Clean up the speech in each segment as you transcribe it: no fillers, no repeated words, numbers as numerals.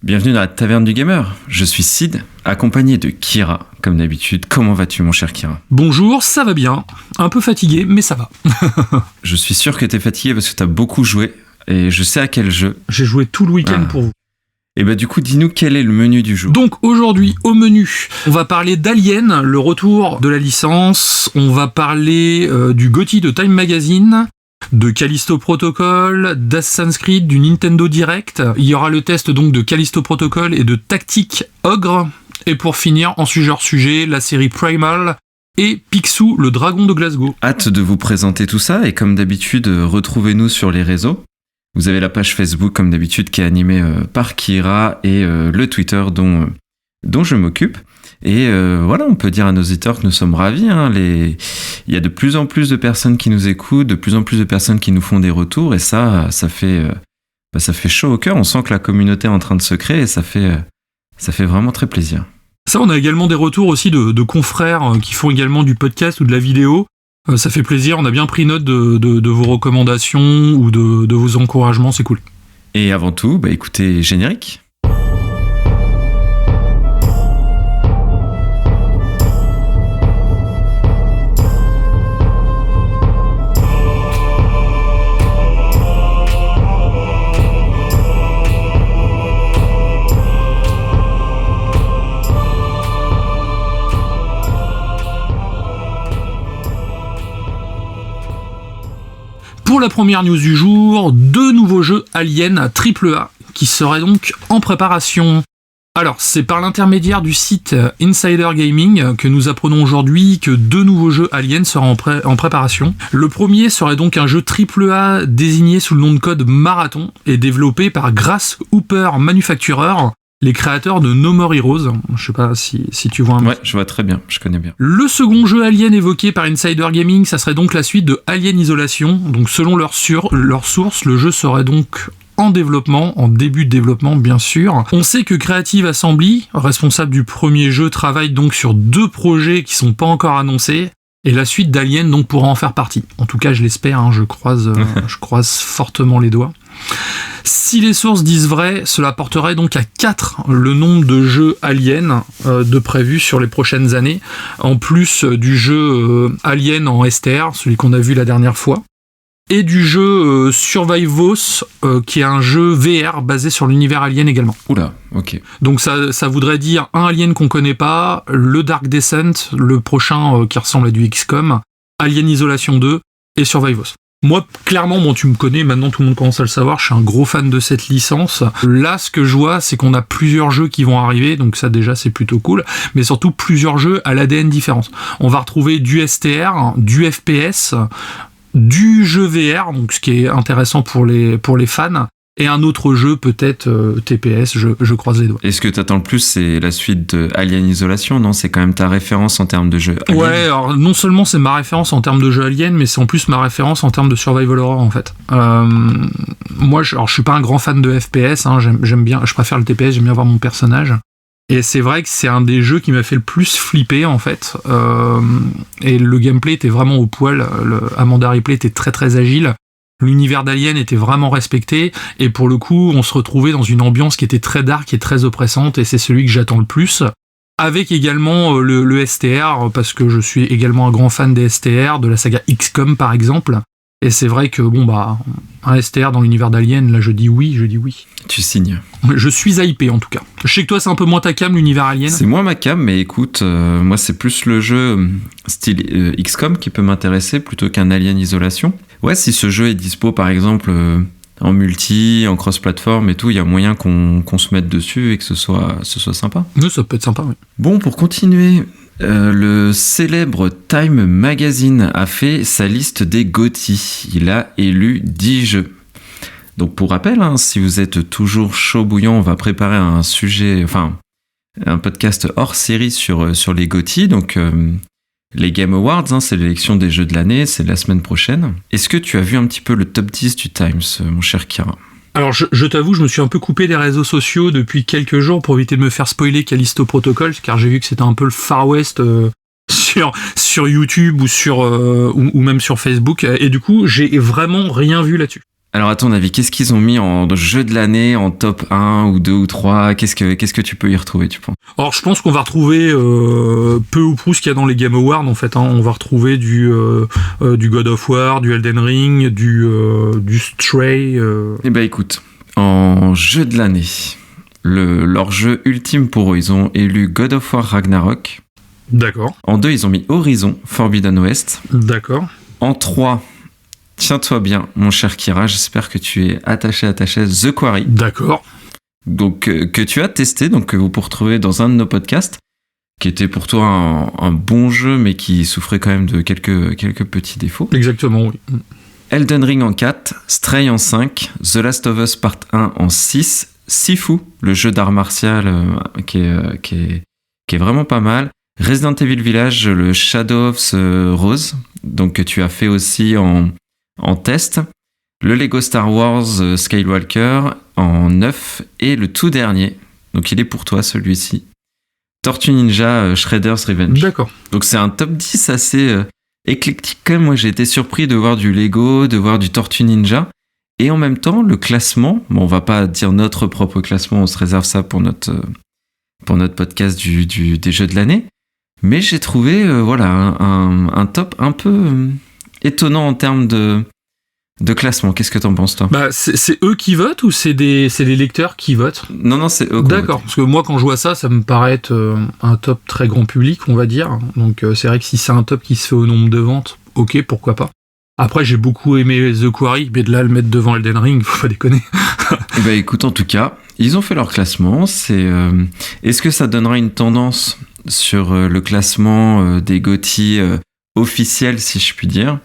Bienvenue dans la Taverne du Gamer. Je suis Sid, accompagné de Kira. Comme d'habitude, comment vas-tu mon cher Kira ? Bonjour, ça va bien. Un peu fatigué, mais ça va. Je suis sûr que t'es fatigué parce que t'as beaucoup joué. Et je sais à quel jeu. J'ai joué tout le week-end pour vous. Et bah du coup, dis-nous quel est le menu du jour. Donc aujourd'hui, au menu, on va parler d'Alien, le retour de la licence. On va parler du GOTY de Time Magazine, de Callisto Protocol, d'Assassin's Creed, du Nintendo Direct. Il y aura le test donc de Callisto Protocol et de Tactique Ogre. Et pour finir, en sujet, la série Primal et Picsou, le dragon de Glasgow. Hâte de vous présenter tout ça et comme d'habitude, retrouvez-nous sur les réseaux. Vous avez la page Facebook comme d'habitude qui est animée par Kira et le Twitter dont je m'occupe. Et voilà, on peut dire à nos auditeurs que nous sommes ravis. Il y a de plus en plus de personnes qui nous écoutent, de plus en plus de personnes qui nous font des retours. Et ça fait chaud au cœur. On sent que la communauté est en train de se créer et ça fait vraiment très plaisir. Ça, on a également des retours aussi de confrères qui font également du podcast ou de la vidéo. Ça fait plaisir, on a bien pris note de vos recommandations ou de vos encouragements, c'est cool. Et avant tout, écoutez, générique. Pour la première news du jour, 2 nouveaux jeux Alien AAA qui seraient donc en préparation. Alors, c'est par l'intermédiaire du site Insider Gaming que nous apprenons aujourd'hui que 2 nouveaux jeux Alien seraient en préparation. Le premier serait donc un jeu AAA désigné sous le nom de code Marathon et développé par Grasshopper Manufacturer, les créateurs de No More Heroes. Je sais pas si tu vois un peu. Ouais, je vois très bien, je connais bien. Le second jeu Alien évoqué par Insider Gaming, ça serait donc la suite de Alien Isolation. Donc selon leur source, le jeu serait donc en début de développement bien sûr. On sait que Creative Assembly, responsable du premier jeu, travaille donc sur 2 projets qui sont pas encore annoncés. Et la suite d'Alien donc pourra en faire partie. En tout cas, je l'espère, je croise fortement les doigts. Si les sources disent vrai, cela porterait donc à 4 le nombre de jeux Alien de prévus sur les prochaines années, en plus du jeu Alien en STR, celui qu'on a vu la dernière fois, et du jeu Survivos, qui est un jeu VR basé sur l'univers Alien également. Oula, ok. Donc ça voudrait dire un Alien qu'on connaît pas, le Dark Descent, le prochain qui ressemble à du XCOM, Alien Isolation 2 et Survivos. Moi, clairement, tu me connais, maintenant tout le monde commence à le savoir, je suis un gros fan de cette licence. Là, ce que je vois, c'est qu'on a plusieurs jeux qui vont arriver, donc ça déjà c'est plutôt cool, mais surtout plusieurs jeux à l'ADN différent. On va retrouver du STR, du FPS, du jeu VR, donc ce qui est intéressant pour les fans, et un autre jeu peut-être TPS, je croise les doigts. Et ce que t'attends le plus, c'est la suite de Alien Isolation, non ? C'est quand même ta référence en termes de jeu Alien. Ouais, alors non seulement c'est ma référence en termes de jeu Alien, mais c'est en plus ma référence en termes de survival horror en fait. Moi, je suis pas un grand fan de FPS, j'aime bien, je préfère le TPS, j'aime bien voir mon personnage. Et c'est vrai que c'est un des jeux qui m'a fait le plus flipper en fait. Et le gameplay était vraiment au poil. Amanda Ripley était très très agile. L'univers d'Alien était vraiment respecté. Et pour le coup, on se retrouvait dans une ambiance qui était très dark et très oppressante. Et c'est celui que j'attends le plus. Avec également le STR, parce que je suis également un grand fan des STR, de la saga XCOM par exemple. Et c'est vrai que un STR dans l'univers d'Alien, là je dis oui. Tu signes. Je suis hypé en tout cas. Je sais que toi c'est un peu moins ta cam, l'univers Alien. C'est moins ma cam, mais écoute, moi c'est plus le jeu style XCOM qui peut m'intéresser plutôt qu'un Alien Isolation. Ouais, si ce jeu est dispo par exemple en multi, en cross-platform et tout, il y a moyen qu'on se mette dessus et que ce soit sympa. Oui, ça peut être sympa, oui. Bon, pour continuer, le célèbre Time Magazine a fait sa liste des GOTY. Il a élu 10 jeux. Donc pour rappel, si vous êtes toujours chaud bouillant, on va préparer un podcast hors série sur les GOTY. Donc les Game Awards, c'est l'élection des jeux de l'année, c'est la semaine prochaine. Est-ce que tu as vu un petit peu le top 10 du Times, mon cher Kira ? Alors je t'avoue, je me suis un peu coupé des réseaux sociaux depuis quelques jours pour éviter de me faire spoiler Callisto Protocol, car j'ai vu que c'était un peu le Far West sur YouTube ou même sur Facebook, et du coup j'ai vraiment rien vu là-dessus. Alors à ton avis, qu'est-ce qu'ils ont mis en jeu de l'année, en top 1 ou 2 ou 3 ? Qu'est-ce que tu peux y retrouver, tu penses ? Alors je pense qu'on va retrouver peu ou prou ce qu'il y a dans les Game Awards en fait. On va retrouver du God of War, du Elden Ring, du Stray. Eh ben écoute, en jeu de l'année, leur jeu ultime pour eux, ils ont élu God of War Ragnarok. D'accord. En 2, ils ont mis Horizon Forbidden West. D'accord. En 3, tiens-toi bien, mon cher Kira, j'espère que tu es attaché à ta chaise, The Quarry. D'accord. Donc, que tu as testé, donc que vous pouvez retrouver dans un de nos podcasts, qui était pour toi un bon jeu, mais qui souffrait quand même de quelques petits défauts. Exactement, oui. Elden Ring en 4, Stray en 5, The Last of Us Part 1 en 6, Sifu, le jeu d'art martial qui est vraiment pas mal. Resident Evil Village, le Shadow of the Rose, donc que tu as fait aussi en test. Le Lego Star Wars Skywalker en 9 et le tout dernier, donc il est pour toi celui-ci, Tortue Ninja Shredder's Revenge. D'accord. Donc c'est un top 10 assez éclectique quand même. Moi j'ai été surpris de voir du Lego, de voir du Tortue Ninja. Et en même temps, le classement, bon, on va pas dire notre propre classement, on se réserve ça pour notre podcast des jeux de l'année. Mais j'ai trouvé un top un peu étonnant en termes de classement. Qu'est-ce que t'en penses, toi ? Bah, c'est eux qui votent ou c'est les lecteurs qui votent ? Non, c'est eux. D'accord, parce que moi quand je vois ça, ça me paraît être un top très grand public, on va dire. Donc c'est vrai que si c'est un top qui se fait au nombre de ventes, ok, pourquoi pas. Après, j'ai beaucoup aimé The Quarry, mais de là le mettre devant Elden Ring, faut pas déconner. Eh ben écoute, en tout cas, ils ont fait leur classement. Est-ce que ça donnera une tendance sur le classement des GOTY officiels, si je puis dire ?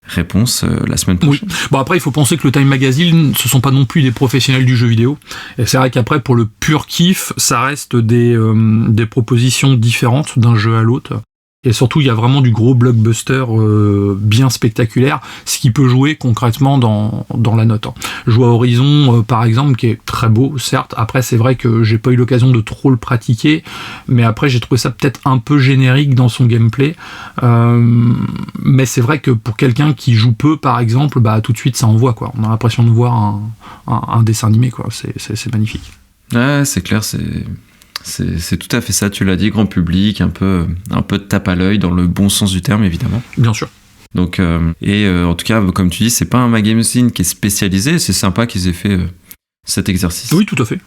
Réponse la semaine prochaine. Oui. Bon, après, il faut penser que le Time Magazine, ce sont pas non plus des professionnels du jeu vidéo. Et c'est vrai qu'après, pour le pur kiff, ça reste des propositions différentes d'un jeu à l'autre. Et surtout, il y a vraiment du gros blockbuster bien spectaculaire, ce qui peut jouer concrètement dans la note. Je vois Horizon, par exemple, qui est très beau, certes. Après, c'est vrai que j'ai pas eu l'occasion de trop le pratiquer, mais après, j'ai trouvé ça peut-être un peu générique dans son gameplay. Mais c'est vrai que pour quelqu'un qui joue peu, par exemple, bah tout de suite, ça envoie, quoi. On a l'impression de voir un dessin animé, quoi. C'est magnifique. Ouais, c'est clair, c'est tout à fait ça, tu l'as dit, grand public, un peu de tape à l'œil dans le bon sens du terme, évidemment. Bien sûr. Donc, en tout cas, comme tu dis, c'est pas un magazine qui est spécialisé, c'est sympa qu'ils aient fait cet exercice. Oui, tout à fait.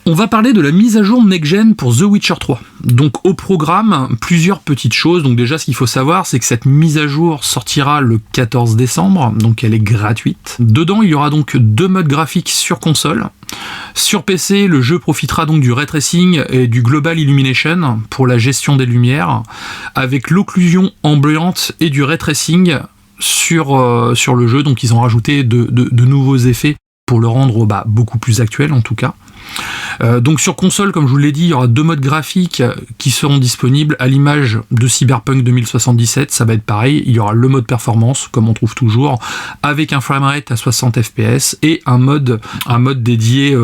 On va parler de la mise à jour next-gen pour The Witcher 3. Donc au programme, plusieurs petites choses. Donc déjà, ce qu'il faut savoir, c'est que cette mise à jour sortira le 14 décembre, donc elle est gratuite. Dedans, il y aura donc 2 modes graphiques sur console. Sur PC, le jeu profitera donc du ray tracing et du Global Illumination pour la gestion des lumières, avec l'occlusion ambiante et du ray tracing sur le jeu. Donc ils ont rajouté de nouveaux effets pour le rendre beaucoup plus actuel en tout cas. Donc sur console, comme je vous l'ai dit, il y aura 2 modes graphiques qui seront disponibles à l'image de Cyberpunk 2077. Ça va être pareil, il y aura le mode performance, comme on trouve toujours, avec un framerate à 60 fps et un mode dédié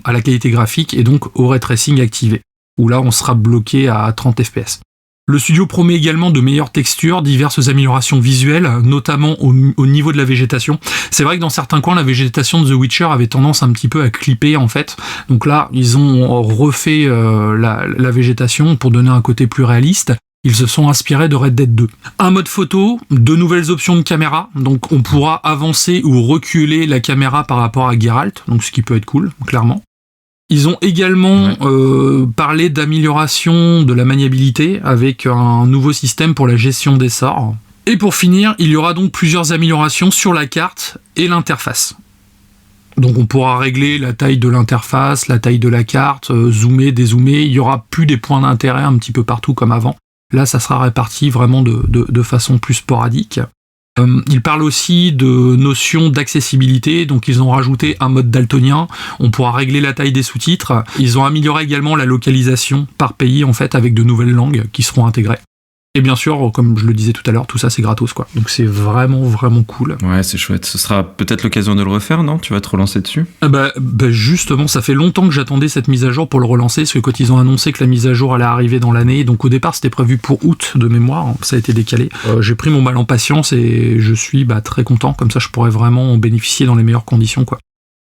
à la qualité graphique et donc au ray tracing activé, où là on sera bloqué à 30 fps. Le studio promet également de meilleures textures, diverses améliorations visuelles, notamment au niveau de la végétation. C'est vrai que dans certains coins, la végétation de The Witcher avait tendance un petit peu à clipper en fait. Donc là, ils ont refait la végétation pour donner un côté plus réaliste. Ils se sont inspirés de Red Dead 2. Un mode photo, 2 nouvelles options de caméra. Donc on pourra avancer ou reculer la caméra par rapport à Geralt, donc ce qui peut être cool, clairement. Ils ont également parlé d'amélioration de la maniabilité avec un nouveau système pour la gestion des sorts. Et pour finir, il y aura donc plusieurs améliorations sur la carte et l'interface. Donc on pourra régler la taille de l'interface, la taille de la carte, zoomer, dézoomer. Il y aura plus des points d'intérêt un petit peu partout comme avant. Là, ça sera réparti vraiment de façon plus sporadique. Ils parlent aussi de notions d'accessibilité, donc ils ont rajouté un mode daltonien, on pourra régler la taille des sous-titres, ils ont amélioré également la localisation par pays en fait avec de nouvelles langues qui seront intégrées. Et bien sûr, comme je le disais tout à l'heure, tout ça c'est gratos quoi. Donc c'est vraiment vraiment cool. Ouais, c'est chouette. Ce sera peut-être l'occasion de le refaire, non ? Tu vas te relancer dessus ? Justement, ça fait longtemps que j'attendais cette mise à jour pour le relancer, parce que quand ils ont annoncé que la mise à jour allait arriver dans l'année, donc au départ c'était prévu pour août de mémoire, ça a été décalé. J'ai pris mon mal en patience et je suis très content, comme ça je pourrais vraiment en bénéficier dans les meilleures conditions quoi.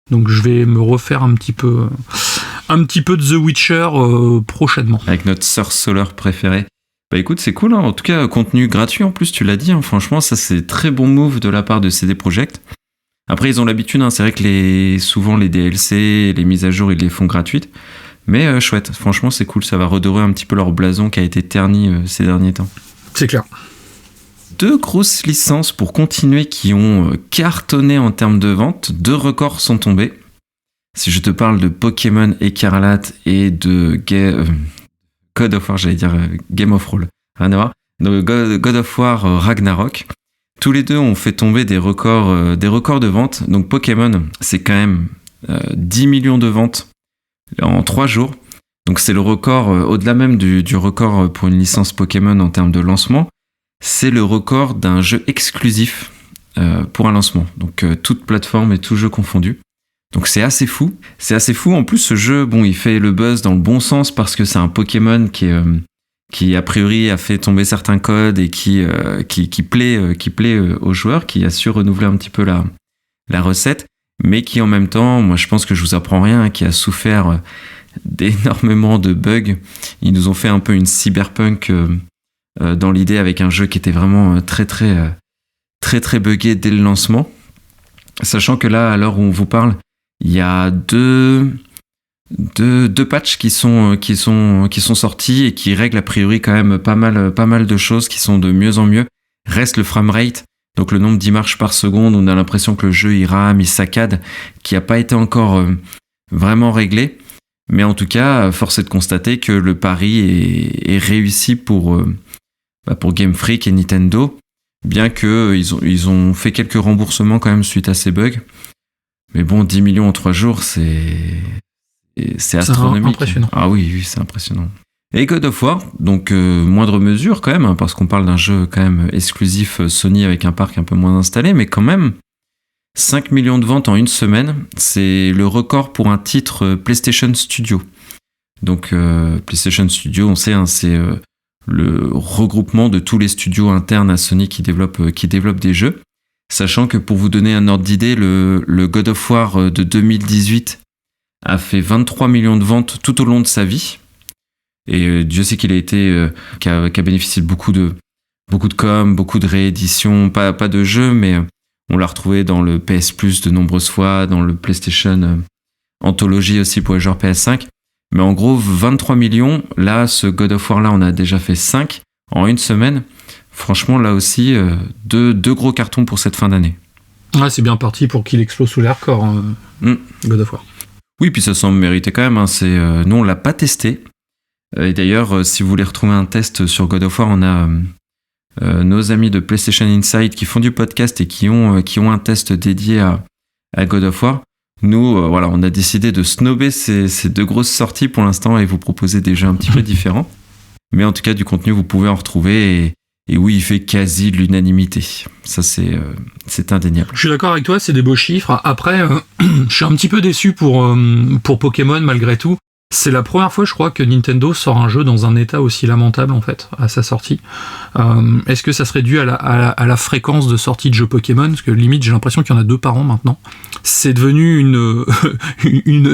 Donc je vais me refaire un petit peu de The Witcher prochainement. Avec notre sorceleur préféré. Bah écoute, c'est cool, hein. En tout cas, contenu gratuit en plus, tu l'as dit, hein. Franchement, ça c'est très bon move de la part de CD Projekt. Après, ils ont l'habitude, hein. C'est vrai que souvent les DLC, les mises à jour, ils les font gratuites. Mais chouette, franchement, c'est cool, ça va redorer un petit peu leur blason qui a été terni ces derniers temps. C'est clair. 2 grosses licences pour continuer qui ont cartonné en termes de vente, 2 records sont tombés. Si je te parle de Pokémon Écarlate et de God of War, j'allais dire Game of Roll, rien à voir. Donc God of War Ragnarok, tous les deux ont fait tomber des records de vente. Donc Pokémon, c'est quand même 10 millions de ventes en 3 jours. Donc c'est le record, au-delà même du record pour une licence Pokémon en termes de lancement, c'est le record d'un jeu exclusif pour un lancement. Donc toute plateforme et tout jeu confondu. Donc c'est assez fou. En plus, ce jeu, il fait le buzz dans le bon sens parce que c'est un Pokémon qui a priori a fait tomber certains codes et qui plaît aux joueurs, qui a su renouveler un petit peu la recette, mais qui en même temps, moi je pense que je vous apprends rien, qui a souffert d'énormément de bugs. Ils nous ont fait un peu une cyberpunk dans l'idée avec un jeu qui était vraiment très buggé dès le lancement. Sachant que là, à l'heure où on vous parle, il y a deux patchs qui sont sortis et qui règlent a priori quand même pas mal de choses qui sont de mieux en mieux. Reste le framerate, donc le nombre d'images par seconde, on a l'impression que le jeu il rame, il saccade, qui n'a pas été encore vraiment réglé. Mais en tout cas, force est de constater que le pari est réussi pour Game Freak et Nintendo, bien qu'ils ont fait quelques remboursements quand même suite à ces bugs. Mais 10 millions en 3 jours, c'est astronomique. C'est impressionnant. Ah oui, c'est impressionnant. Et God of War, donc moindre mesure quand même, hein, parce qu'on parle d'un jeu quand même exclusif Sony avec un parc un peu moins installé, mais quand même, 5 millions de ventes en une semaine, c'est le record pour un titre PlayStation Studio. Donc PlayStation Studio, on sait, hein, c'est le regroupement de tous les studios internes à Sony qui développent des jeux. Sachant que pour vous donner un ordre d'idée, le God of War de 2018 a fait 23 millions de ventes tout au long de sa vie. Et Dieu sait qu'il a bénéficié de beaucoup de com, beaucoup de rééditions, pas de jeux, mais on l'a retrouvé dans le PS Plus de nombreuses fois, dans le PlayStation Anthology aussi pour les joueurs PS5. Mais en gros, 23 millions, là, ce God of War là, on a déjà fait 5 en une semaine. Franchement, là aussi, deux gros cartons pour cette fin d'année. Ouais, c'est bien parti pour qu'il explose sous les records, God of War. Oui, puis ça semble mériter quand même. Hein, nous, on l'a pas testé. Et d'ailleurs, si vous voulez retrouver un test sur God of War, on a nos amis de PlayStation Inside qui font du podcast et qui ont un test dédié à God of War. Nous, on a décidé de snobber ces 2 grosses sorties pour l'instant et vous proposer des jeux un petit peu différents. Mais en tout cas, du contenu, vous pouvez en retrouver et oui, il fait quasi l'unanimité. Ça, c'est indéniable. Je suis d'accord avec toi, c'est des beaux chiffres. Après, je suis un petit peu déçu pour Pokémon malgré tout. C'est la première fois, je crois, que Nintendo sort un jeu dans un état aussi lamentable, en fait, à sa sortie. Est-ce que ça serait dû à la fréquence de sortie de jeux Pokémon ? Parce que limite, j'ai l'impression qu'il y en a 2 par an maintenant. C'est devenu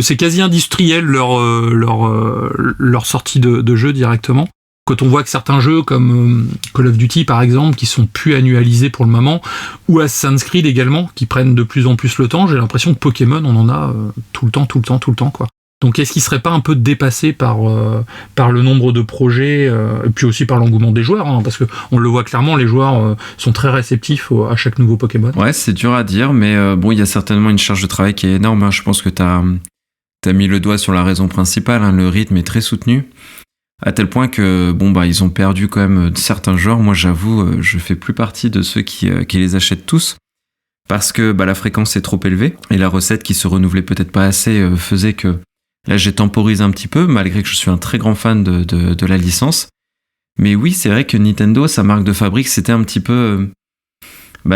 c'est quasi industriel leur sortie de jeu directement. Quand on voit que certains jeux comme Call of Duty par exemple, qui sont plus annualisés pour le moment, ou Assassin's Creed également, qui prennent de plus en plus le temps, j'ai l'impression que Pokémon, on en a tout le temps, quoi. Donc est-ce qu'il serait pas un peu dépassé par le nombre de projets, et puis aussi par l'engouement des joueurs, hein, parce que on le voit clairement, les joueurs sont très réceptifs à chaque nouveau Pokémon. Ouais, c'est dur à dire, mais il y a certainement une charge de travail qui est énorme. Hein. Je pense que t'as mis le doigt sur la raison principale. Hein. Le rythme est très soutenu. À tel point que ils ont perdu quand même certains joueurs. Moi, j'avoue, je fais plus partie de ceux qui les achètent tous parce que la fréquence est trop élevée et la recette qui se renouvelait peut-être pas assez faisait que là j'ai temporisé un petit peu malgré que je suis un très grand fan de la licence. Mais oui, c'est vrai que Nintendo, sa marque de fabrique, c'était un petit peu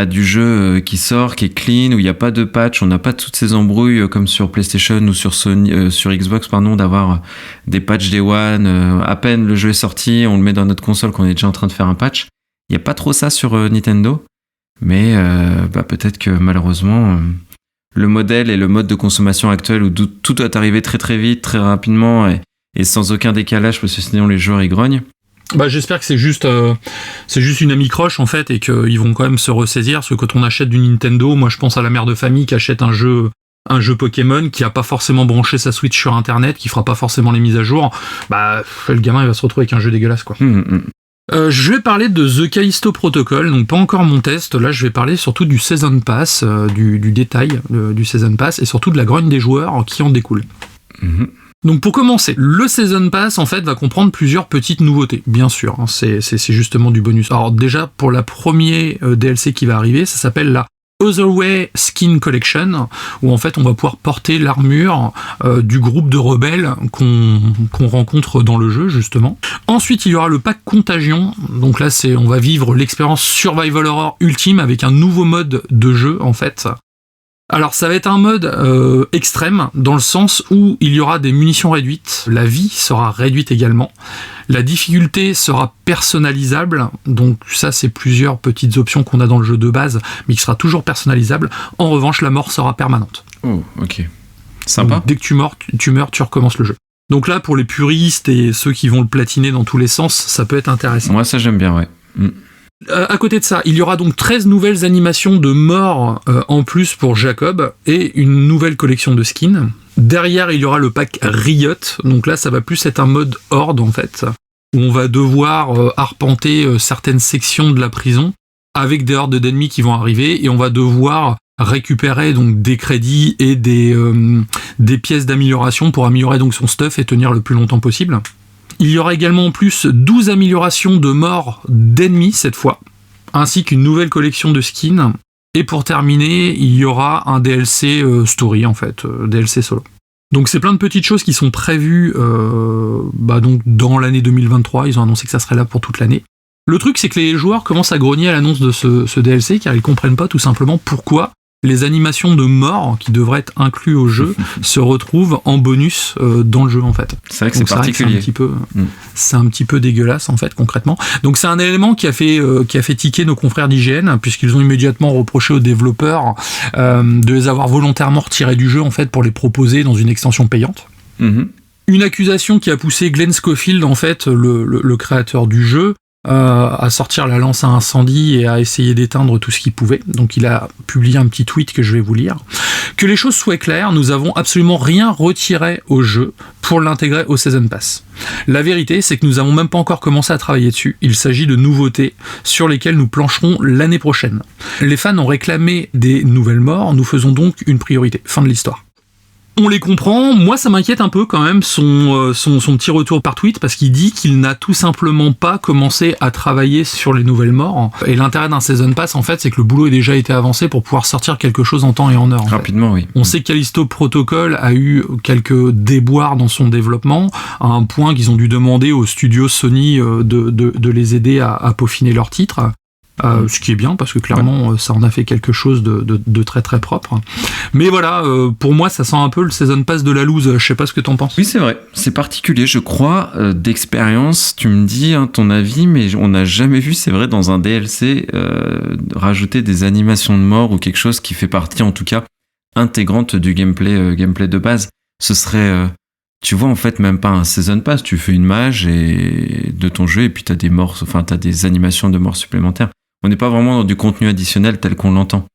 du jeu qui sort, qui est clean, où il n'y a pas de patch, on n'a pas toutes ces embrouilles comme sur PlayStation ou sur Xbox, d'avoir des patchs Day One. À peine le jeu est sorti, on le met dans notre console qu'on est déjà en train de faire un patch. Il n'y a pas trop ça sur Nintendo, mais peut-être que malheureusement, le modèle et le mode de consommation actuel où tout doit arriver très très vite, très rapidement et sans aucun décalage, parce que sinon les joueurs ils grognent. J'espère que c'est juste une amicroche en fait et qu'ils vont quand même se ressaisir, parce que quand on achète du Nintendo, moi je pense à la mère de famille qui achète un jeu Pokémon, qui a pas forcément branché sa Switch sur internet, qui fera pas forcément les mises à jour, le gamin il va se retrouver avec un jeu dégueulasse quoi. Je vais parler de The Callisto Protocol, donc pas encore mon test, là je vais parler surtout du Season Pass, du détail du Season Pass et surtout de la grogne des joueurs qui en découle. Donc pour commencer, le Season Pass en fait va comprendre plusieurs petites nouveautés, bien sûr, hein, c'est justement du bonus. Alors déjà pour la première DLC qui va arriver, ça s'appelle la Otherway Skin Collection, où en fait on va pouvoir porter l'armure du groupe de rebelles qu'on rencontre dans le jeu justement. Ensuite il y aura le pack Contagion, donc là on va vivre l'expérience Survival Horror ultime avec un nouveau mode de jeu en fait. Alors ça va être un mode extrême, dans le sens où il y aura des munitions réduites, la vie sera réduite également, la difficulté sera personnalisable, donc ça c'est plusieurs petites options qu'on a dans le jeu de base, mais qui sera toujours personnalisable. En revanche, la mort sera permanente. Oh, ok. Sympa. Donc, dès que tu meurs, tu recommences le jeu. Donc là, pour les puristes et ceux qui vont le platiner dans tous les sens, ça peut être intéressant. Moi ça j'aime bien, ouais. À côté de ça, il y aura donc 13 nouvelles animations de mort en plus pour Jacob et une nouvelle collection de skins. Derrière, il y aura le pack Riot, donc là ça va plus être un mode horde en fait, où on va devoir arpenter certaines sections de la prison avec des hordes d'ennemis qui vont arriver et on va devoir récupérer donc des crédits et des pièces d'amélioration pour améliorer donc son stuff et tenir le plus longtemps possible. Il y aura également en plus 12 améliorations de mort d'ennemis cette fois, ainsi qu'une nouvelle collection de skins. Et pour terminer, il y aura un DLC story en fait, DLC solo. Donc c'est plein de petites choses qui sont prévues donc dans l'année 2023, ils ont annoncé que ça serait là pour toute l'année. Le truc c'est que les joueurs commencent à grogner à l'annonce de ce DLC car ils comprennent pas tout simplement pourquoi les animations de mort qui devraient être inclus au jeu se retrouvent en bonus dans le jeu en fait. C'est vrai que c'est particulier. C'est un petit peu dégueulasse en fait concrètement. Donc c'est un élément qui a fait tiquer nos confrères d'IGN puisqu'ils ont immédiatement reproché aux développeurs de les avoir volontairement retirés du jeu en fait pour les proposer dans une extension payante. Une accusation qui a poussé Glenn Schofield en fait le créateur du jeu à sortir la lance à incendie et à essayer d'éteindre tout ce qu'il pouvait. Donc il a publié un petit tweet que je vais vous lire. Que les choses soient claires, nous avons absolument rien retiré au jeu pour l'intégrer au Season Pass. La vérité, c'est que nous n'avons même pas encore commencé à travailler dessus. Il s'agit de nouveautés sur lesquelles nous plancherons l'année prochaine. Les fans ont réclamé des nouvelles morts, nous faisons donc une priorité. Fin de l'histoire. On les comprend, moi ça m'inquiète un peu quand même son petit retour par tweet parce qu'il dit qu'il n'a tout simplement pas commencé à travailler sur les nouvelles morts et l'intérêt d'un Season Pass en fait c'est que le boulot ait déjà été avancé pour pouvoir sortir quelque chose en temps et en heure. Rapidement oui. On sait que Callisto Protocol a eu quelques déboires dans son développement à un point qu'ils ont dû demander aux studios Sony de les aider à peaufiner leurs titres. Ce qui est bien parce que clairement ça en a fait quelque chose de très très propre. Mais voilà, pour moi ça sent un peu le Season Pass de la loose, je sais pas ce que t'en penses. Oui c'est vrai, c'est particulier je crois, d'expérience, tu me dis ton avis, mais on n'a jamais vu, c'est vrai, dans un DLC rajouter des animations de mort ou quelque chose qui fait partie en tout cas intégrante du gameplay de base. Ce serait... tu vois en fait même pas un Season Pass, tu fais une mage de ton jeu et puis t'as des morts, enfin t'as des animations de morts supplémentaires. On n'est pas vraiment dans du contenu additionnel tel qu'on l'entend.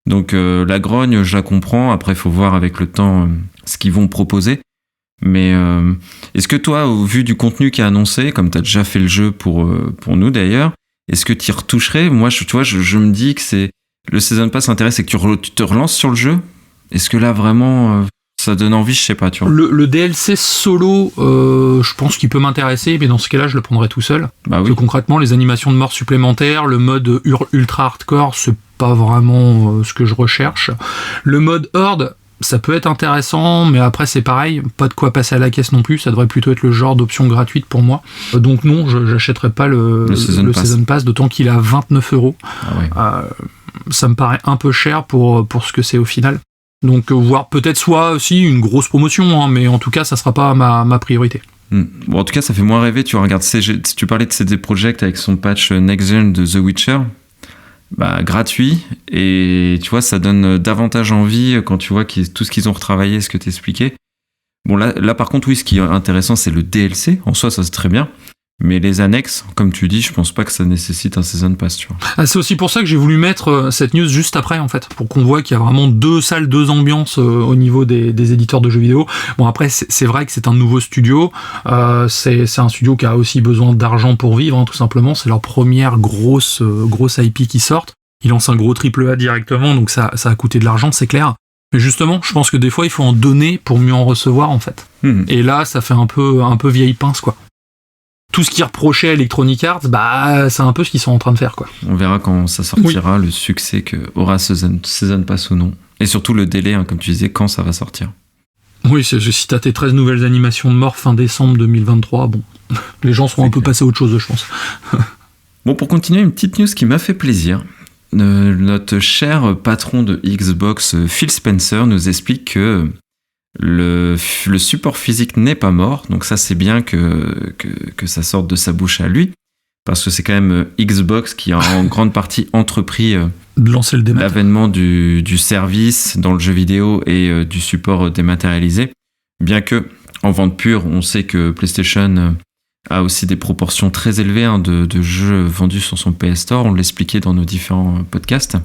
Donc la grogne, je la comprends. Après, il faut voir avec le temps ce qu'ils vont proposer. Mais est-ce que toi, au vu du contenu qui est annoncé, comme tu as déjà fait le jeu pour nous d'ailleurs, est-ce que tu y retoucherais ? Moi, tu vois, je me dis que c'est le Season Pass intéresse, c'est que tu te relances sur le jeu. Est-ce que là, vraiment... ça donne envie, je sais pas, tu vois. Le DLC solo, je pense qu'il peut m'intéresser, mais dans ce cas-là, je le prendrais tout seul. Bah oui. Parce que concrètement, les animations de mort supplémentaires, le mode ultra hardcore, c'est pas vraiment ce que je recherche. Le mode horde, ça peut être intéressant, mais après c'est pareil, pas de quoi passer à la caisse non plus, ça devrait plutôt être le genre d'option gratuite pour moi. Donc non, j'achèterai pas le Season Pass, d'autant qu'il est à 29 €. Ah ouais. Ça me paraît un peu cher pour ce que c'est au final. Donc voire peut-être soit aussi une grosse promotion, hein, mais en tout cas ça sera pas ma priorité. Bon, en tout cas ça fait moins rêver, tu regardes tu parlais de CD Projekt avec son patch Next Gen de The Witcher, gratuit, et tu vois ça donne davantage envie quand tu vois tout ce qu'ils ont retravaillé, ce que t'expliquais. Bon là par contre oui, ce qui est intéressant c'est le DLC, en soi ça c'est très bien, mais les annexes, comme tu dis, je pense pas que ça nécessite un Season Pass, tu vois. C'est aussi pour ça que j'ai voulu mettre cette news juste après, en fait, pour qu'on voit qu'il y a vraiment 2 salles, 2 ambiances au niveau des éditeurs de jeux vidéo. Bon, après, c'est vrai que c'est un nouveau studio. C'est un studio qui a aussi besoin d'argent pour vivre, hein, tout simplement. C'est leur première grosse IP qui sortent. Ils lancent un gros AAA directement, donc ça a coûté de l'argent, c'est clair. Mais justement, je pense que des fois, il faut en donner pour mieux en recevoir, en fait. Et là, ça fait un peu vieille pince, quoi. Tout ce qui reprochait à Electronic Arts, c'est un peu ce qu'ils sont en train de faire, quoi. On verra quand ça sortira, le succès que aura Season Pass ou non. Et surtout le délai, hein, comme tu disais, quand ça va sortir. Oui, si t'as tes 13 nouvelles animations de mort fin décembre 2023, bon, les gens seront un peu passés à autre chose, je pense. Bon, pour continuer, une petite news qui m'a fait plaisir. Notre cher patron de Xbox, Phil Spencer, nous explique que le support physique n'est pas mort, donc ça c'est bien que ça sorte de sa bouche à lui, parce que c'est quand même Xbox qui a en grande partie entrepris de lancer le démat. L'avènement du service dans le jeu vidéo et du support dématérialisé, bien que en vente pure, on sait que PlayStation a aussi des proportions très élevées de jeux vendus sur son PS Store, on l'expliquait dans nos différents podcasts,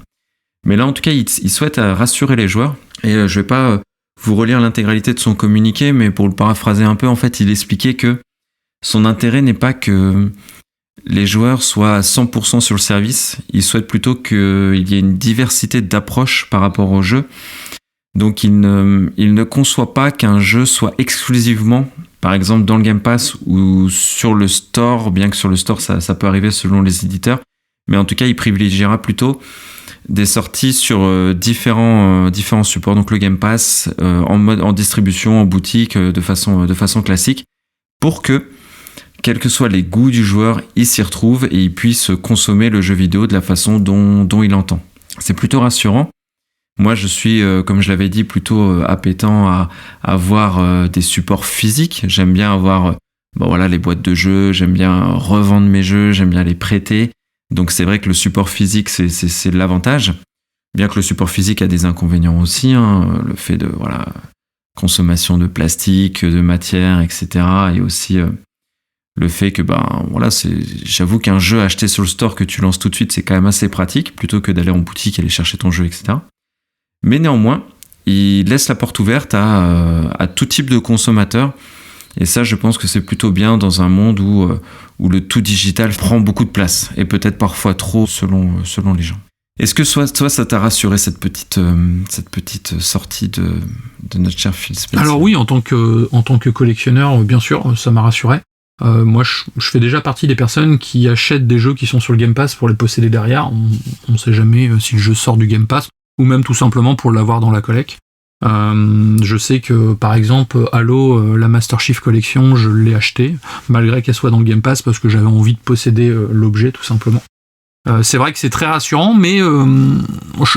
mais là en tout cas il souhaite rassurer les joueurs, et je vais pas vous relire l'intégralité de son communiqué, mais pour le paraphraser un peu, en fait, il expliquait que son intérêt n'est pas que les joueurs soient à 100% sur le service, il souhaite plutôt qu'il y ait une diversité d'approches par rapport au jeu. Donc il ne conçoit pas qu'un jeu soit exclusivement, par exemple dans le Game Pass ou sur le store, bien que sur le store ça peut arriver selon les éditeurs, mais en tout cas il privilégiera plutôt des sorties sur différents supports, donc le Game Pass en distribution, en boutique, de façon classique, pour que, quels que soient les goûts du joueur, il s'y retrouve et il puisse consommer le jeu vidéo de la façon dont il entend. C'est plutôt rassurant. Moi, je suis, comme je l'avais dit, plutôt appétant à avoir des supports physiques. J'aime bien avoir les boîtes de jeux, j'aime bien revendre mes jeux, j'aime bien les prêter. Donc c'est vrai que le support physique, c'est l'avantage. Bien que le support physique a des inconvénients aussi, hein, le fait de consommation de plastique, de matière, etc. Et aussi le fait que j'avoue qu'un jeu acheté sur le store que tu lances tout de suite, c'est quand même assez pratique, plutôt que d'aller en boutique et aller chercher ton jeu, etc. Mais néanmoins, il laisse la porte ouverte à tout type de consommateur. Et ça, je pense que c'est plutôt bien dans un monde où le tout digital prend beaucoup de place, et peut-être parfois trop selon les gens. Est-ce que toi, ça t'a rassuré cette petite sortie de notre cher Phil Spencer ? Alors oui, en tant que collectionneur, bien sûr, ça m'a rassuré. Moi, je fais déjà partie des personnes qui achètent des jeux qui sont sur le Game Pass pour les posséder derrière. On ne sait jamais si le jeu sort du Game Pass, ou même tout simplement pour l'avoir dans la collecte. Je sais que par exemple Halo, la Master Chief Collection, je l'ai acheté malgré qu'elle soit dans le Game Pass parce que j'avais envie de posséder l'objet tout simplement. C'est vrai que c'est très rassurant, mais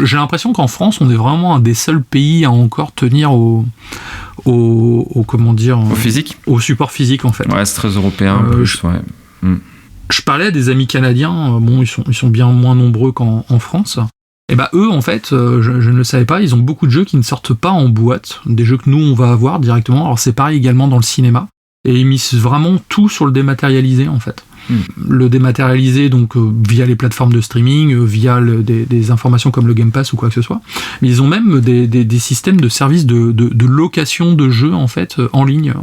j'ai l'impression qu'en France on est vraiment un des seuls pays à encore tenir au physique, au support physique en fait. Ouais, c'est très européen. Je parlais des amis canadiens, ils sont bien moins nombreux qu'en France. Et eux, en fait, je ne le savais pas, ils ont beaucoup de jeux qui ne sortent pas en boîte, des jeux que nous, on va avoir directement. Alors c'est pareil également dans le cinéma, et ils misent vraiment tout sur le dématérialisé, en fait. Le dématérialisé, donc via les plateformes de streaming, via des informations comme le Game Pass ou quoi que ce soit. Mais ils ont même des systèmes de services de location de jeux, en fait, en ligne.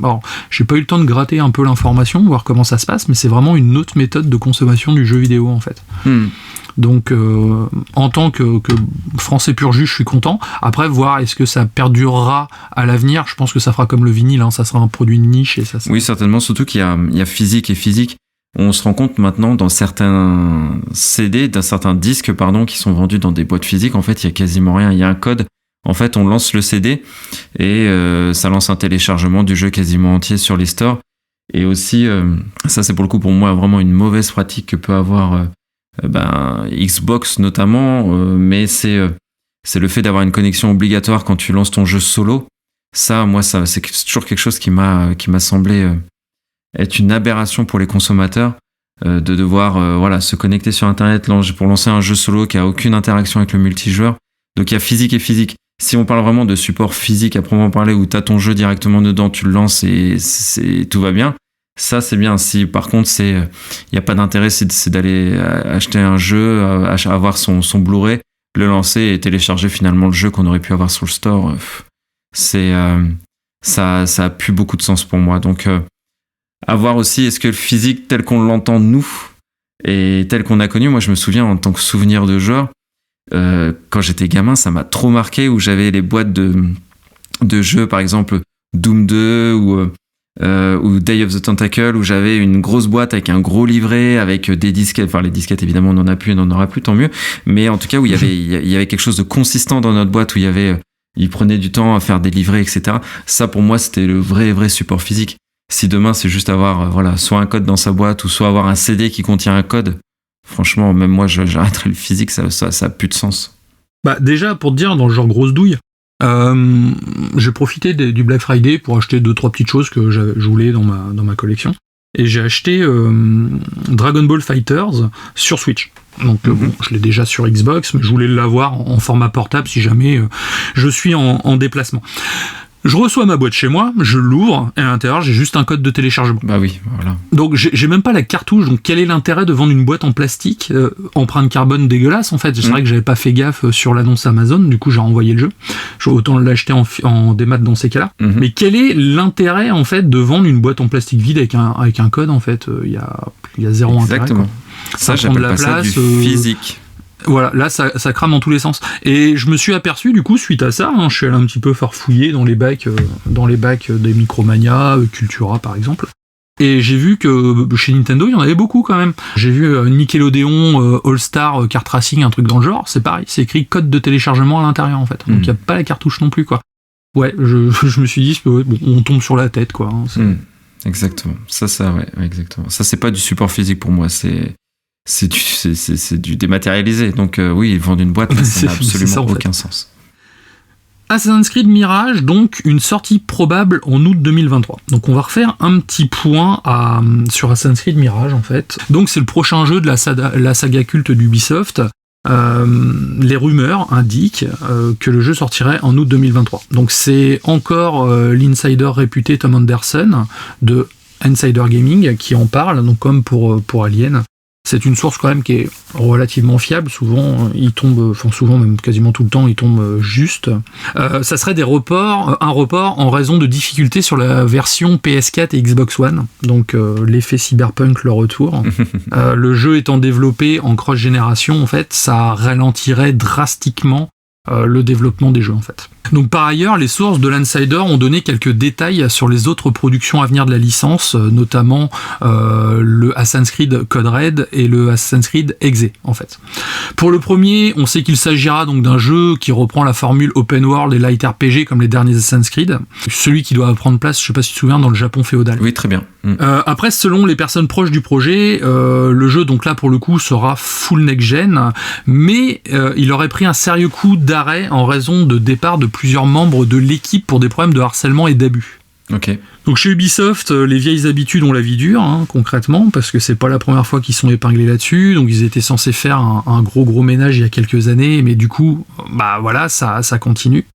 Alors, j'ai pas eu le temps de gratter un peu l'information, voir comment ça se passe, mais c'est vraiment une autre méthode de consommation du jeu vidéo, en fait. Donc, en tant que français pur jus, je suis content. Après, voir est-ce que ça perdurera à l'avenir, je pense que ça fera comme le vinyle, hein, ça sera un produit de niche. Et ça sera... Oui, certainement, surtout qu'il y a physique et physique. On se rend compte maintenant dans certains CD, dans certains disques, qui sont vendus dans des boîtes physiques, en fait, il y a quasiment rien. Il y a un code En fait, on lance le CD et ça lance un téléchargement du jeu quasiment entier sur les stores. Et aussi, ça c'est pour le coup pour moi vraiment une mauvaise pratique que peut avoir Xbox notamment, mais c'est le fait d'avoir une connexion obligatoire quand tu lances ton jeu solo. Ça, moi, c'est toujours quelque chose qui m'a semblé être une aberration pour les consommateurs, de devoir se connecter sur Internet pour lancer un jeu solo qui a aucune interaction avec le multijoueur. Donc il y a physique et physique. Si on parle vraiment de support physique à proprement parler, où tu as ton jeu directement dedans, tu le lances et tout va bien, ça c'est bien. Si par contre il n'y a pas d'intérêt, c'est d'aller acheter un jeu, avoir son Blu-ray, le lancer et télécharger finalement le jeu qu'on aurait pu avoir sur le store, ça a plus beaucoup de sens pour moi. Donc à voir aussi, est-ce que le physique tel qu'on l'entend nous et tel qu'on a connu, moi je me souviens en tant que souvenir de joueur, quand j'étais gamin, ça m'a trop marqué, où j'avais les boîtes de jeux, par exemple Doom 2 ou Day of the Tentacle, où j'avais une grosse boîte avec un gros livret, avec des disquettes. Enfin, les disquettes, évidemment, on n'en a plus, on n'en aura plus, tant mieux. Mais en tout cas, où il y avait quelque chose de consistant dans notre boîte, où il prenait du temps à faire des livrets, etc. Ça, pour moi, c'était le vrai support physique. Si demain, c'est juste avoir, soit un code dans sa boîte, ou soit avoir un CD qui contient un code, franchement, même moi, j'arrêterais le physique, ça a plus de sens. Bah, déjà, pour te dire, dans le genre grosse douille, j'ai profité du Black Friday pour acheter 2-3 petites choses que je voulais dans ma collection. Et j'ai acheté Dragon Ball Fighters sur Switch. Donc bon, je l'ai déjà sur Xbox, mais je voulais l'avoir en format portable si jamais je suis en déplacement. Je reçois ma boîte chez moi, je l'ouvre, et à l'intérieur, j'ai juste un code de téléchargement. Bah oui, voilà. Donc, j'ai même pas la cartouche, donc quel est l'intérêt de vendre une boîte en plastique, empreinte carbone dégueulasse, en fait. C'est vrai que j'avais pas fait gaffe sur l'annonce Amazon, du coup, j'ai renvoyé le jeu. Autant l'acheter en démat dans ces cas-là. Mais quel est l'intérêt, en fait, de vendre une boîte en plastique vide avec un code, en fait? Il y a zéro intérêt. Exactement. Ça j'appelle pas ça du physique. Voilà, là ça crame dans tous les sens. Et je me suis aperçu du coup suite à ça, je suis allé un petit peu farfouiller dans les bacs des Micromania, Cultura par exemple. Et j'ai vu que chez Nintendo il y en avait beaucoup quand même. J'ai vu Nickelodeon, All Star, Kart Racing, un truc dans le genre, c'est pareil, c'est écrit code de téléchargement à l'intérieur en fait. Donc il n'y a pas la cartouche non plus quoi. Ouais, je me suis dit, on tombe sur la tête quoi. Exactement. Ça, ouais, exactement. Ça, c'est pas du support physique pour moi, c'est du dématérialisé. Donc oui, ils vendent une boîte, mais ça n'a absolument aucun sens. Assassin's Creed Mirage, donc une sortie probable en août 2023. Donc on va refaire un petit point sur Assassin's Creed Mirage en fait. Donc c'est le prochain jeu de la saga culte d'Ubisoft. Les rumeurs indiquent que le jeu sortirait en août 2023. Donc c'est encore l'insider réputé Tom Anderson de Insider Gaming qui en parle, donc comme pour Alien. C'est une source quand même qui est relativement fiable. Souvent, souvent même quasiment tout le temps, il tombe juste. Ça serait un report en raison de difficultés sur la version PS4 et Xbox One. Donc l'effet Cyberpunk, le retour. Le jeu étant développé en cross-génération, en fait, ça ralentirait drastiquement le développement des jeux en fait. Donc par ailleurs, les sources de l'Insider ont donné quelques détails sur les autres productions à venir de la licence, notamment le Assassin's Creed Code Red et le Assassin's Creed Exe en fait. Pour le premier, on sait qu'il s'agira donc d'un jeu qui reprend la formule open world et light RPG comme les derniers Assassin's Creed, celui qui doit prendre place, je sais pas si tu te souviens, dans le Japon féodal. Oui, très bien. Après, selon les personnes proches du projet, le jeu donc là pour le coup sera full next-gen, mais il aurait pris un sérieux coup d'arrêt en raison de départ de plusieurs membres de l'équipe pour des problèmes de harcèlement et d'abus. Ok. Donc chez Ubisoft, les vieilles habitudes ont la vie dure, concrètement, parce que c'est pas la première fois qu'ils sont épinglés là-dessus. Donc ils étaient censés faire un gros ménage il y a quelques années, mais du coup, voilà, ça continue.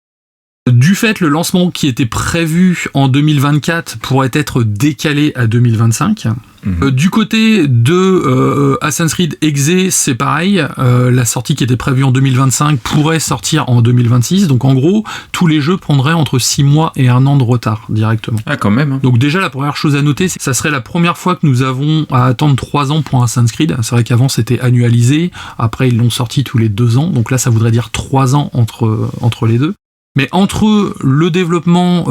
Du fait, le lancement qui était prévu en 2024 pourrait être décalé à 2025. Du côté de Assassin's Creed Exe, c'est pareil. La sortie qui était prévue en 2025 pourrait sortir en 2026. Donc en gros, tous les jeux prendraient entre 6 mois et 1 an de retard directement. Ah, quand même. Donc déjà, la première chose à noter, c'est que ça serait la première fois que nous avons à attendre 3 ans pour un Assassin's Creed. C'est vrai qu'avant, c'était annualisé. Après, ils l'ont sorti tous les 2 ans. Donc là, ça voudrait dire 3 ans entre les deux. Mais entre le développement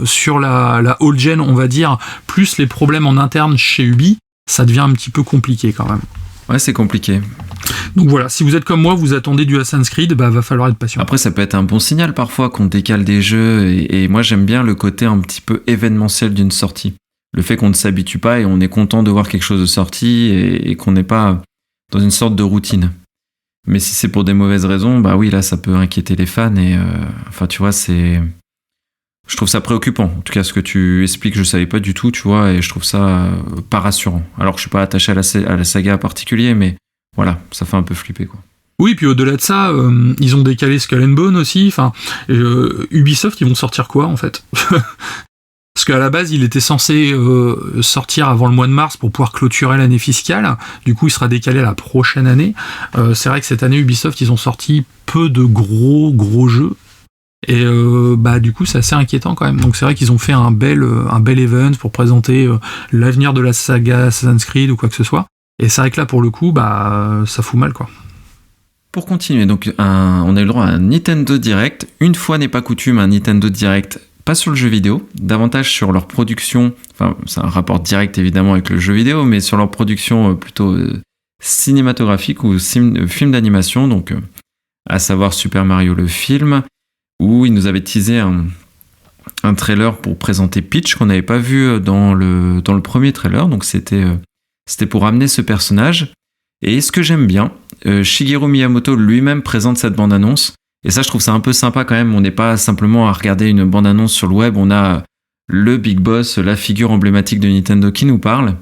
sur la old gen, on va dire, plus les problèmes en interne chez Ubi, ça devient un petit peu compliqué quand même. Ouais, c'est compliqué. Donc voilà, si vous êtes comme moi, vous attendez du Assassin's Creed, va falloir être patient. Après, ça peut être un bon signal parfois qu'on décale des jeux, et moi j'aime bien le côté un petit peu événementiel d'une sortie. Le fait qu'on ne s'habitue pas et on est content de voir quelque chose de sorti et qu'on n'est pas dans une sorte de routine. Mais si c'est pour des mauvaises raisons, bah oui, là ça peut inquiéter les fans et enfin tu vois, je trouve ça préoccupant. En tout cas, ce que tu expliques, je savais pas du tout, tu vois, et je trouve ça pas rassurant. Alors que je suis pas attaché à la saga en particulier, mais voilà, ça fait un peu flipper, quoi. Oui, puis au-delà de ça, ils ont décalé Skull and Bone aussi. Enfin, Ubisoft, ils vont sortir quoi en fait? Parce qu'à la base, il était censé sortir avant le mois de mars pour pouvoir clôturer l'année fiscale. Du coup, il sera décalé à la prochaine année. C'est vrai que cette année, Ubisoft, ils ont sorti peu de gros jeux. Et du coup, c'est assez inquiétant quand même. Donc c'est vrai qu'ils ont fait un bel event pour présenter l'avenir de la saga Assassin's Creed ou quoi que ce soit. Et c'est vrai que là, pour le coup, ça fout mal, quoi. Pour continuer, donc on a eu le droit à un Nintendo Direct. Une fois n'est pas coutume, un Nintendo Direct pas sur le jeu vidéo, davantage sur leur production, enfin c'est un rapport direct évidemment avec le jeu vidéo, mais sur leur production plutôt cinématographique ou film d'animation, donc à savoir Super Mario le film, où ils nous avaient teasé un trailer pour présenter Peach qu'on n'avait pas vu dans le premier trailer, donc c'était pour amener ce personnage. Et ce que j'aime bien, Shigeru Miyamoto lui-même présente cette bande-annonce. Et ça, je trouve ça un peu sympa quand même. On n'est pas simplement à regarder une bande-annonce sur le web. On a le Big Boss, la figure emblématique de Nintendo qui nous parle.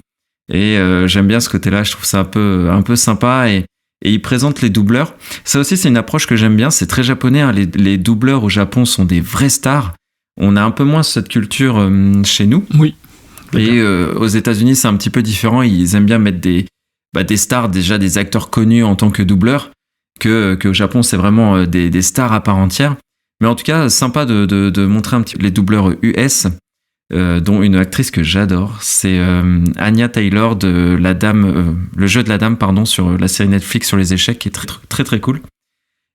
Et j'aime bien ce côté-là. Je trouve ça un peu sympa. Et il présente les doubleurs. Ça aussi, c'est une approche que j'aime bien. C'est très japonais, hein. Les doubleurs au Japon sont des vraies stars. On a un peu moins cette culture chez nous. Oui. Et aux États-Unis, c'est un petit peu différent. Ils aiment bien mettre des stars, déjà des acteurs connus en tant que doubleurs. Que au Japon, c'est vraiment des stars à part entière. Mais en tout cas, sympa de montrer un petit peu les doubleurs US, dont une actrice que j'adore. C'est Anya Taylor de la Dame, le jeu de la Dame, pardon, sur la série Netflix sur les échecs, qui est très, très, très cool.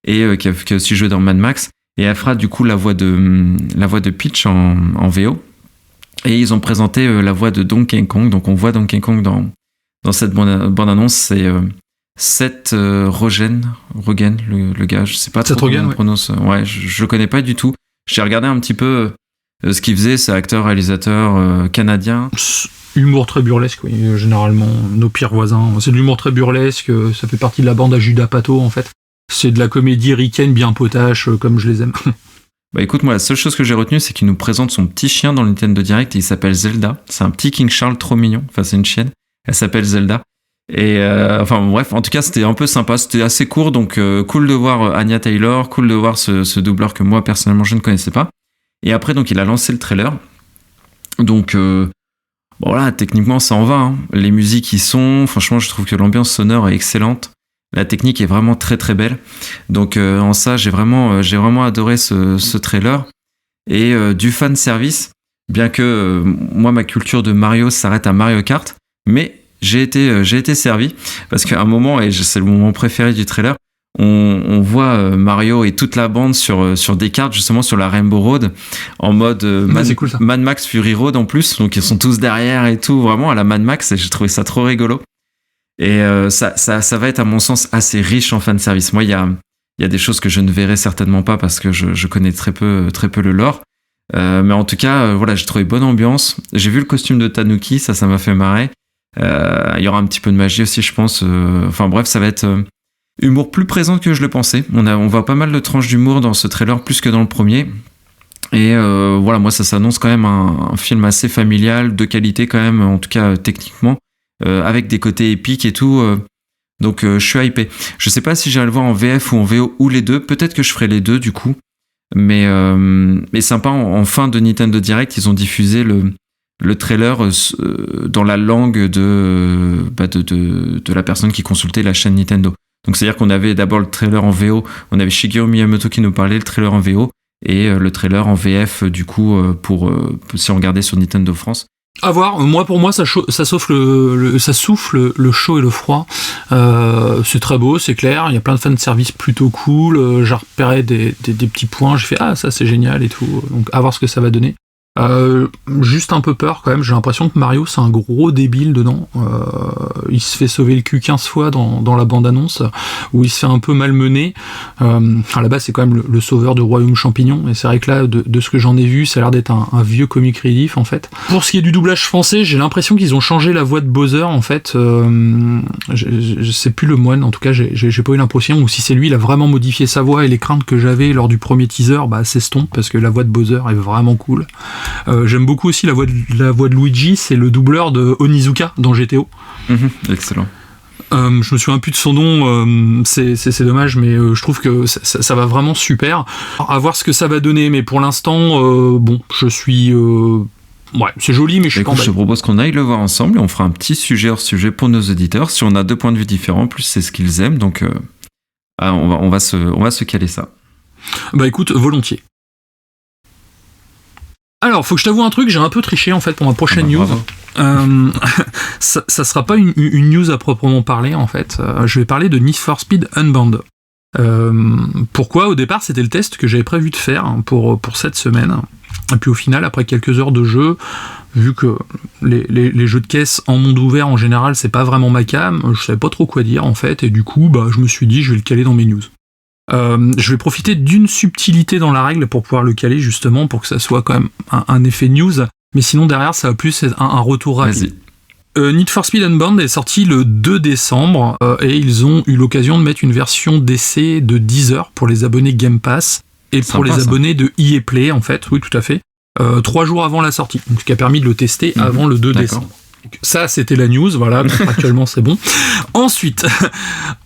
Et qui a aussi joué dans Mad Max. Et elle fera du coup la voix de Peach en VO. Et ils ont présenté la voix de Donkey Kong. Donc on voit Donkey Kong dans cette bande-annonce. C'est Seth Rogen, le gars, je sais pas trop comment on prononce. Ouais, je le connais pas du tout. J'ai regardé un petit peu ce qu'il faisait, c'est acteur, réalisateur canadien. Humour très burlesque, oui, généralement, nos pires voisins. C'est de l'humour très burlesque, ça fait partie de la bande à Judas Pato, en fait. C'est de la comédie ricaine bien potache, comme je les aime. Bah écoute, moi, la seule chose que j'ai retenue, c'est qu'il nous présente son petit chien dans le Nintendo Direct, et il s'appelle Zelda. C'est un petit King Charles trop mignon, enfin c'est une chienne, elle s'appelle Zelda. Et enfin bref, en tout cas c'était un peu sympa, c'était assez court, donc cool de voir Anya Taylor, cool de voir ce doubleur que moi personnellement je ne connaissais pas. Et après donc il a lancé le trailer, donc voilà, techniquement ça en va, hein. Les musiques y sont, franchement je trouve que l'ambiance sonore est excellente, la technique est vraiment très très belle, donc en ça j'ai vraiment adoré ce trailer. Et du fan service, bien que moi ma culture de Mario s'arrête à Mario Kart, mais j'ai été servi, parce qu'à un moment, et c'est le moment préféré du trailer, on voit Mario et toute la bande sur des cartes, justement sur la Rainbow Road, en mode cool, Mad Max Fury Road en plus, donc ils sont tous derrière et tout, vraiment à la Mad Max, et j'ai trouvé ça trop rigolo. Et ça va être à mon sens assez riche en fanservice. Moi, il y a des choses que je ne verrai certainement pas, parce que je connais très peu le lore. Mais en tout cas, voilà, j'ai trouvé bonne ambiance. J'ai vu le costume de Tanuki, ça m'a fait marrer. Il y aura un petit peu de magie aussi, je pense. Enfin bref, ça va être humour plus présent que je le pensais. On voit pas mal de tranches d'humour dans ce trailer, plus que dans le premier. Et voilà, moi ça s'annonce quand même un film assez familial, de qualité quand même, en tout cas techniquement, avec des côtés épiques et tout. Donc je suis hypé. Je sais pas si j'irai le voir en VF ou en VO ou les deux. Peut-être que je ferai les deux du coup. Mais sympa, en fin de Nintendo Direct, ils ont diffusé le trailer dans la langue de la personne qui consultait la chaîne Nintendo. Donc c'est-à-dire qu'on avait d'abord le trailer en VO, on avait Shigeru Miyamoto qui nous parlait, le trailer en VO, et le trailer en VF du coup pour si on regardait sur Nintendo France. À voir. Pour moi, ça souffle le chaud et le froid. C'est très beau, c'est clair. Il y a plein de fanservice plutôt cool. J'ai repéré des petits points. J'ai fait ça c'est génial et tout. Donc à voir ce que ça va donner. Juste un peu peur quand même, j'ai l'impression que Mario c'est un gros débile dedans. Il se fait sauver le cul 15 fois dans la bande-annonce, où il se fait un peu malmener. À la base c'est quand même le sauveur de Royaume Champignon, et c'est vrai que là, de ce que j'en ai vu, ça a l'air d'être un vieux comic relief en fait. Pour ce qui est du doublage français, j'ai l'impression qu'ils ont changé la voix de Bowser en fait. Je sais plus le moine, en tout cas j'ai pas eu l'impression, ou si c'est lui, il a vraiment modifié sa voix, et les craintes que j'avais lors du premier teaser s'estompent, parce que la voix de Bowser est vraiment cool. J'aime beaucoup aussi la voix de Luigi, c'est le doubleur de Onizuka dans GTO. Excellent. Je me souviens plus de son nom, c'est dommage, mais je trouve que ça va vraiment super. À voir ce que ça va donner, mais pour l'instant, je suis... ouais, c'est joli, mais je suis pas emballé. Je te propose qu'on aille le voir ensemble, et on fera un petit sujet hors sujet pour nos auditeurs. Si on a 2 points de vue différents, plus c'est ce qu'ils aiment, donc on va se caler ça. Bah écoute, volontiers. Alors, faut que je t'avoue un truc, j'ai un peu triché en fait pour ma prochaine news. Ça sera pas une news à proprement parler en fait. Je vais parler de Need for Speed Unbound. Pourquoi ? Au départ, c'était le test que j'avais prévu de faire pour cette semaine. Et puis au final, après quelques heures de jeu, vu que les jeux de caisse en monde ouvert en général, c'est pas vraiment ma cam, je savais pas trop quoi dire en fait, et du coup, je me suis dit, je vais le caler dans mes news. Je vais profiter d'une subtilité dans la règle pour pouvoir le caler justement pour que ça soit quand même un effet news, mais sinon derrière ça va plus être un retour rapide. Need for Speed Unbound est sorti le 2 décembre et ils ont eu l'occasion de mettre une version d'essai de 10 heures pour les abonnés Game Pass et pour les abonnés de EA Play en fait, oui tout à fait, 3 jours avant la sortie, donc ce qui a permis de le tester avant le 2 décembre. Ça, c'était la news, voilà, actuellement c'est bon. Ensuite,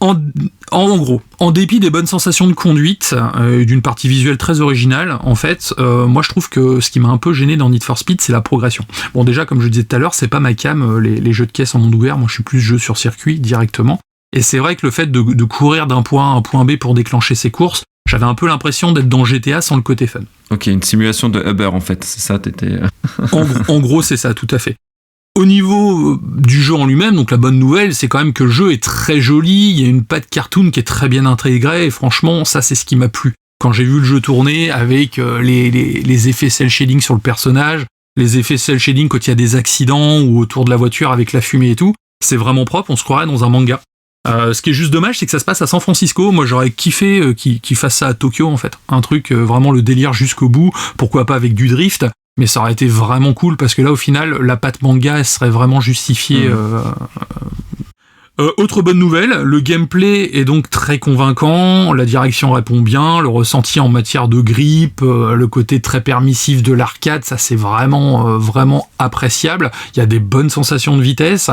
en gros, en dépit des bonnes sensations de conduite et d'une partie visuelle très originale, en fait, moi je trouve que ce qui m'a un peu gêné dans Need for Speed, c'est la progression. Bon, déjà, comme je disais tout à l'heure, c'est pas ma cam, les jeux de caisse en monde ouvert, moi je suis plus jeu sur circuit directement. Et c'est vrai que le fait de courir d'un point A à un point B pour déclencher ses courses, j'avais un peu l'impression d'être dans GTA sans le côté fun. Ok, une simulation de Uber en fait, c'est ça, t'étais... en gros, c'est ça, tout à fait. Au niveau du jeu en lui-même, donc la bonne nouvelle, c'est quand même que le jeu est très joli, il y a une patte cartoon qui est très bien intégrée, et franchement, ça c'est ce qui m'a plu. Quand j'ai vu le jeu tourner avec les effets cel shading sur le personnage, les effets cel shading quand il y a des accidents ou autour de la voiture avec la fumée et tout, c'est vraiment propre, on se croirait dans un manga. Ce qui est juste dommage, c'est que ça se passe à San Francisco. Moi, j'aurais kiffé qu'ils fassent ça à Tokyo, en fait. Un truc, vraiment le délire jusqu'au bout, pourquoi pas avec du drift. Mais ça aurait été vraiment cool parce que là, au final, la patte manga, elle serait vraiment justifiée. Autre bonne nouvelle, le gameplay est donc très convaincant, la direction répond bien, le ressenti en matière de grip, le côté très permissif de l'arcade, ça c'est vraiment appréciable. Il y a des bonnes sensations de vitesse.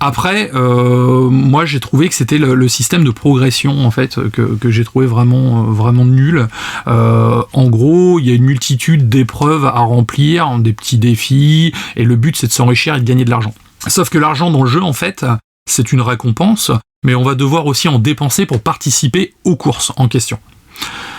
Après, moi j'ai trouvé que c'était le système de progression en fait que j'ai trouvé vraiment nul. En gros, il y a une multitude d'épreuves à remplir, des petits défis, et le but c'est de s'enrichir et de gagner de l'argent. Sauf que l'argent dans le jeu en fait, c'est une récompense, mais on va devoir aussi en dépenser pour participer aux courses en question.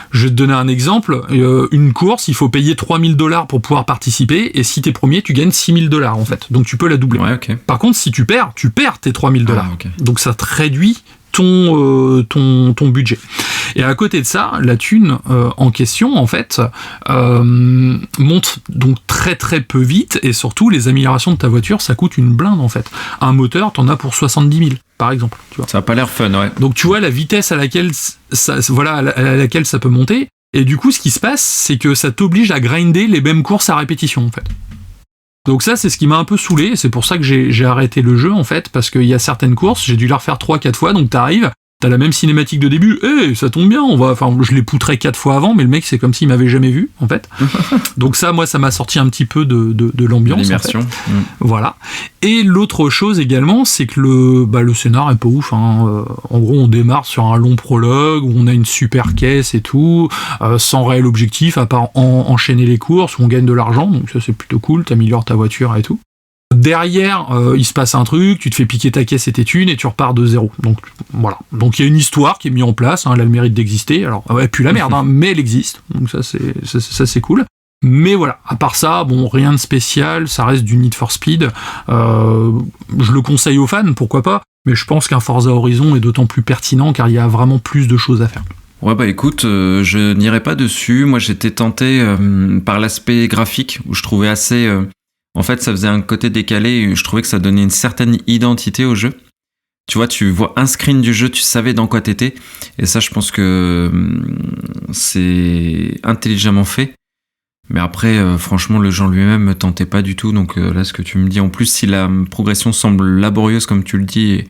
Je vais te donner un exemple, une course, il faut payer $3000 pour pouvoir participer, et si t'es premier, tu gagnes $6000 en fait, donc tu peux la doubler. Ouais, okay. Par contre, si tu perds tes $3000. Okay. Donc ça te réduit ton budget. Et à côté de ça, la thune en question, en fait, monte donc très très peu vite, et surtout, les améliorations de ta voiture, ça coûte une blinde, en fait. Un moteur, t'en as pour 70 000, par exemple. Tu vois. Ça a pas l'air fun, ouais. Donc tu vois la vitesse à laquelle ça peut monter, et du coup, ce qui se passe, c'est que ça t'oblige à grinder les mêmes courses à répétition, en fait. Donc ça, c'est ce qui m'a un peu saoulé, c'est pour ça que j'ai arrêté le jeu, en fait, parce qu'il y a certaines courses, j'ai dû la refaire 3-4 fois, donc t'arrives, t'as la même cinématique de début, ça tombe bien, je l'ai poutré 4 fois avant, mais le mec, c'est comme s'il m'avait jamais vu, en fait. Donc ça, moi, ça m'a sorti un petit peu de l'ambiance, l'immersion. En fait. Voilà. Et l'autre chose également, c'est que le scénar est pas ouf, hein. En gros, on démarre sur un long prologue, où on a une super caisse et tout, sans réel objectif, à part enchaîner les courses, où on gagne de l'argent, donc ça, c'est plutôt cool, t'améliores ta voiture et tout. Derrière, il se passe un truc, tu te fais piquer ta caisse et tes thunes et tu repars de zéro. Donc voilà. Donc il y a une histoire qui est mise en place, hein, elle a le mérite d'exister. Alors ouais, puis la merde, hein, mais elle existe. Donc ça c'est cool. Mais voilà, à part ça, rien de spécial, ça reste du Need for Speed. Je le conseille aux fans, pourquoi pas, mais je pense qu'un Forza Horizon est d'autant plus pertinent car il y a vraiment plus de choses à faire. Ouais, bah écoute, je n'irai pas dessus. Moi, j'étais tenté par l'aspect graphique, où je trouvais assez... en fait, ça faisait un côté décalé, et je trouvais que ça donnait une certaine identité au jeu. Tu vois, tu vois un screen du jeu, tu savais dans quoi t'étais. Et ça, je pense que c'est intelligemment fait. Mais après, franchement, le jeu en lui-même me tentait pas du tout. Donc là, ce que tu me dis, en plus, si la progression semble laborieuse, comme tu le dis, et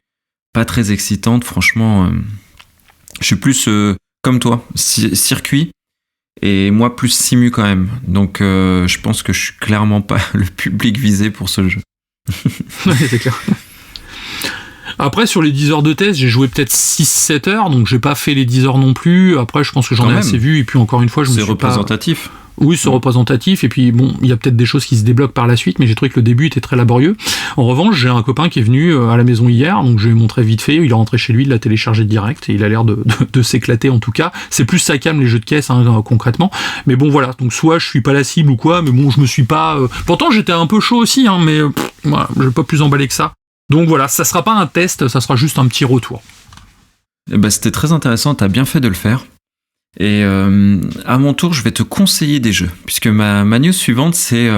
pas très excitante, franchement, je suis plus comme toi, circuit. Et moi, plus simu quand même. Donc je pense que je suis clairement pas le public visé pour ce jeu. Ouais, c'est clair. Après, sur les 10 heures de test, j'ai joué peut-être 6-7 heures, donc j'ai pas fait les 10 heures non plus. Après, je pense que j'en ai assez vu, et puis encore une fois, je me suis C'est représentatif. Oui, c'est représentatif, et puis bon, il y a peut-être des choses qui se débloquent par la suite, mais j'ai trouvé que le début était très laborieux. En revanche, j'ai un copain qui est venu à la maison hier, donc je lui ai montré vite fait, il est rentré chez lui, il l'a téléchargé direct, et il a l'air de s'éclater en tout cas. C'est plus ça calme les jeux de caisse, hein, concrètement. Mais bon, voilà, donc soit je suis pas la cible ou quoi, mais bon, je me suis pas... Pourtant, j'étais un peu chaud aussi, hein, mais voilà, je vais pas plus emballer que ça. Donc voilà, ça sera pas un test, ça sera juste un petit retour. Bah, c'était très intéressant, t'as bien fait de le faire. Et à mon tour, je vais te conseiller des jeux, puisque ma news suivante, c'est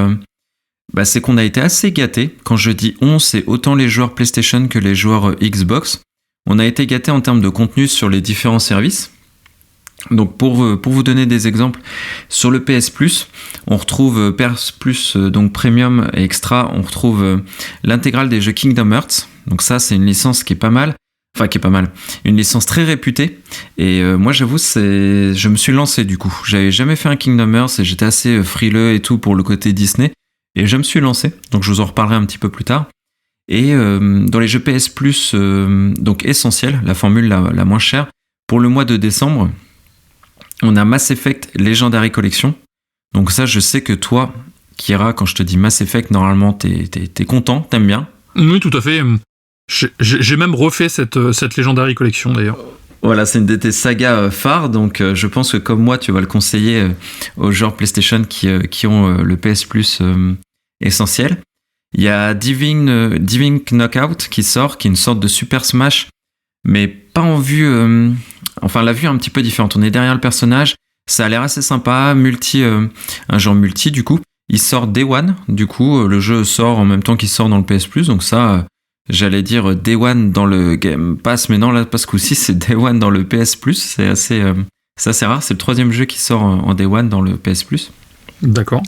qu'on a été assez gâtés. Quand je dis on, c'est autant les joueurs PlayStation que les joueurs Xbox. On a été gâtés en termes de contenu sur les différents services. Donc pour vous donner des exemples, sur le PS Plus, on retrouve PS Plus donc Premium et Extra, on retrouve l'intégrale des jeux Kingdom Hearts. Donc ça, c'est une licence qui est pas mal. Enfin, qui est pas mal. Une licence très réputée. Et moi, j'avoue, je me suis lancé du coup. J'avais jamais fait un Kingdom Hearts et j'étais assez frileux et tout pour le côté Disney. Et je me suis lancé. Donc, je vous en reparlerai un petit peu plus tard. Et dans les jeux PS Plus, donc essentiels, la formule la moins chère, pour le mois de décembre, on a Mass Effect Legendary Collection. Donc ça, je sais que toi, Kira, quand je te dis Mass Effect, normalement, t'es content, t'aimes bien. Oui, tout à fait. J'ai même refait cette Legendary Collection d'ailleurs. Voilà, c'est une de tes sagas phares, donc je pense que comme moi, tu vas le conseiller aux joueurs PlayStation qui ont le PS Plus essentiel. Il y a Diving Knockout qui sort, qui est une sorte de Super Smash, mais pas en vue... enfin, la vue est un petit peu différente. On est derrière le personnage, ça a l'air assez sympa, un genre multi du coup. Il sort Day One, du coup, le jeu sort en même temps qu'il sort dans le PS Plus, donc ça... J'allais dire Day One dans le Game Pass, mais non, là, parce que aussi c'est Day One dans le PS Plus. C'est assez rare. C'est le 3e jeu qui sort en Day One dans le PS Plus. D'accord.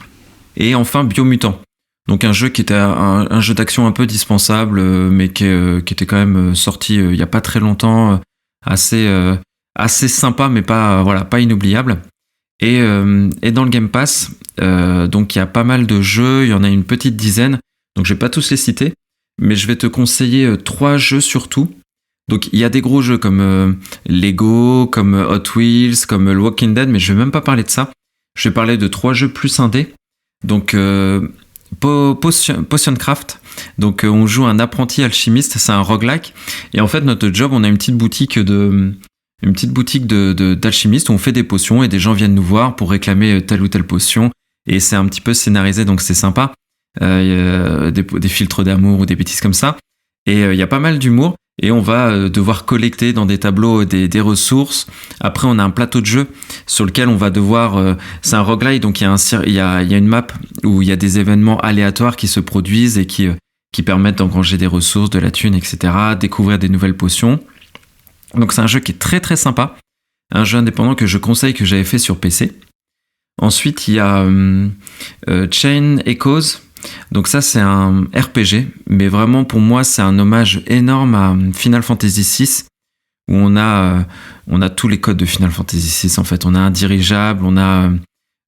Et enfin Biomutant. Donc un jeu qui était un jeu d'action un peu dispensable, mais qui était quand même sorti il y a pas très longtemps, assez sympa, mais pas inoubliable. Et dans le Game Pass, donc il y a pas mal de jeux. Il y en a une petite dizaine. Donc je vais pas tous les citer. Mais je vais te conseiller 3 jeux surtout. Donc il y a des gros jeux comme Lego, comme Hot Wheels, comme The Walking Dead, mais je vais même pas parler de ça. Je vais parler de 3 jeux plus indés. Donc Potion Craft. Donc on joue un apprenti alchimiste, c'est un roguelike. Et en fait notre job, on a une petite boutique d'alchimiste où on fait des potions et des gens viennent nous voir pour réclamer telle ou telle potion. Et c'est un petit peu scénarisé, donc c'est sympa. Des filtres d'amour ou des bêtises comme ça, et il y a pas mal d'humour, et on va devoir collecter dans des tableaux des ressources. Après on a un plateau de jeu sur lequel on va devoir c'est un roguelike, donc il y a une map où il y a des événements aléatoires qui se produisent et qui permettent d'engranger des ressources, de la thune, etc., découvrir des nouvelles potions. Donc c'est un jeu qui est très très sympa, un jeu indépendant que je conseille, que j'avais fait sur PC. Ensuite il y a Chain Echoes. Donc ça c'est un RPG, mais vraiment pour moi c'est un hommage énorme à Final Fantasy VI, où on a tous les codes de Final Fantasy VI en fait. On a un dirigeable, on a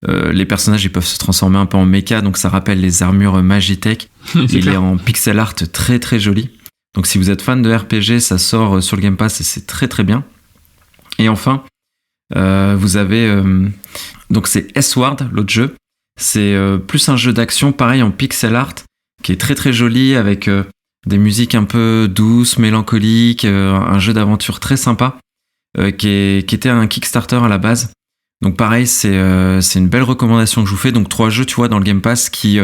les personnages, ils peuvent se transformer un peu en mecha, donc ça rappelle les armures Magitech. Il est en pixel art très très joli. Donc si vous êtes fan de RPG, ça sort sur le Game Pass et c'est très très bien. Et enfin vous avez donc c'est S-Ward, l'autre jeu. C'est plus un jeu d'action, pareil en pixel art, qui est très très joli, avec des musiques un peu douces, mélancoliques, un jeu d'aventure très sympa, qui était un Kickstarter à la base. Donc pareil, c'est une belle recommandation que je vous fais. Donc 3 jeux, tu vois, dans le Game Pass qui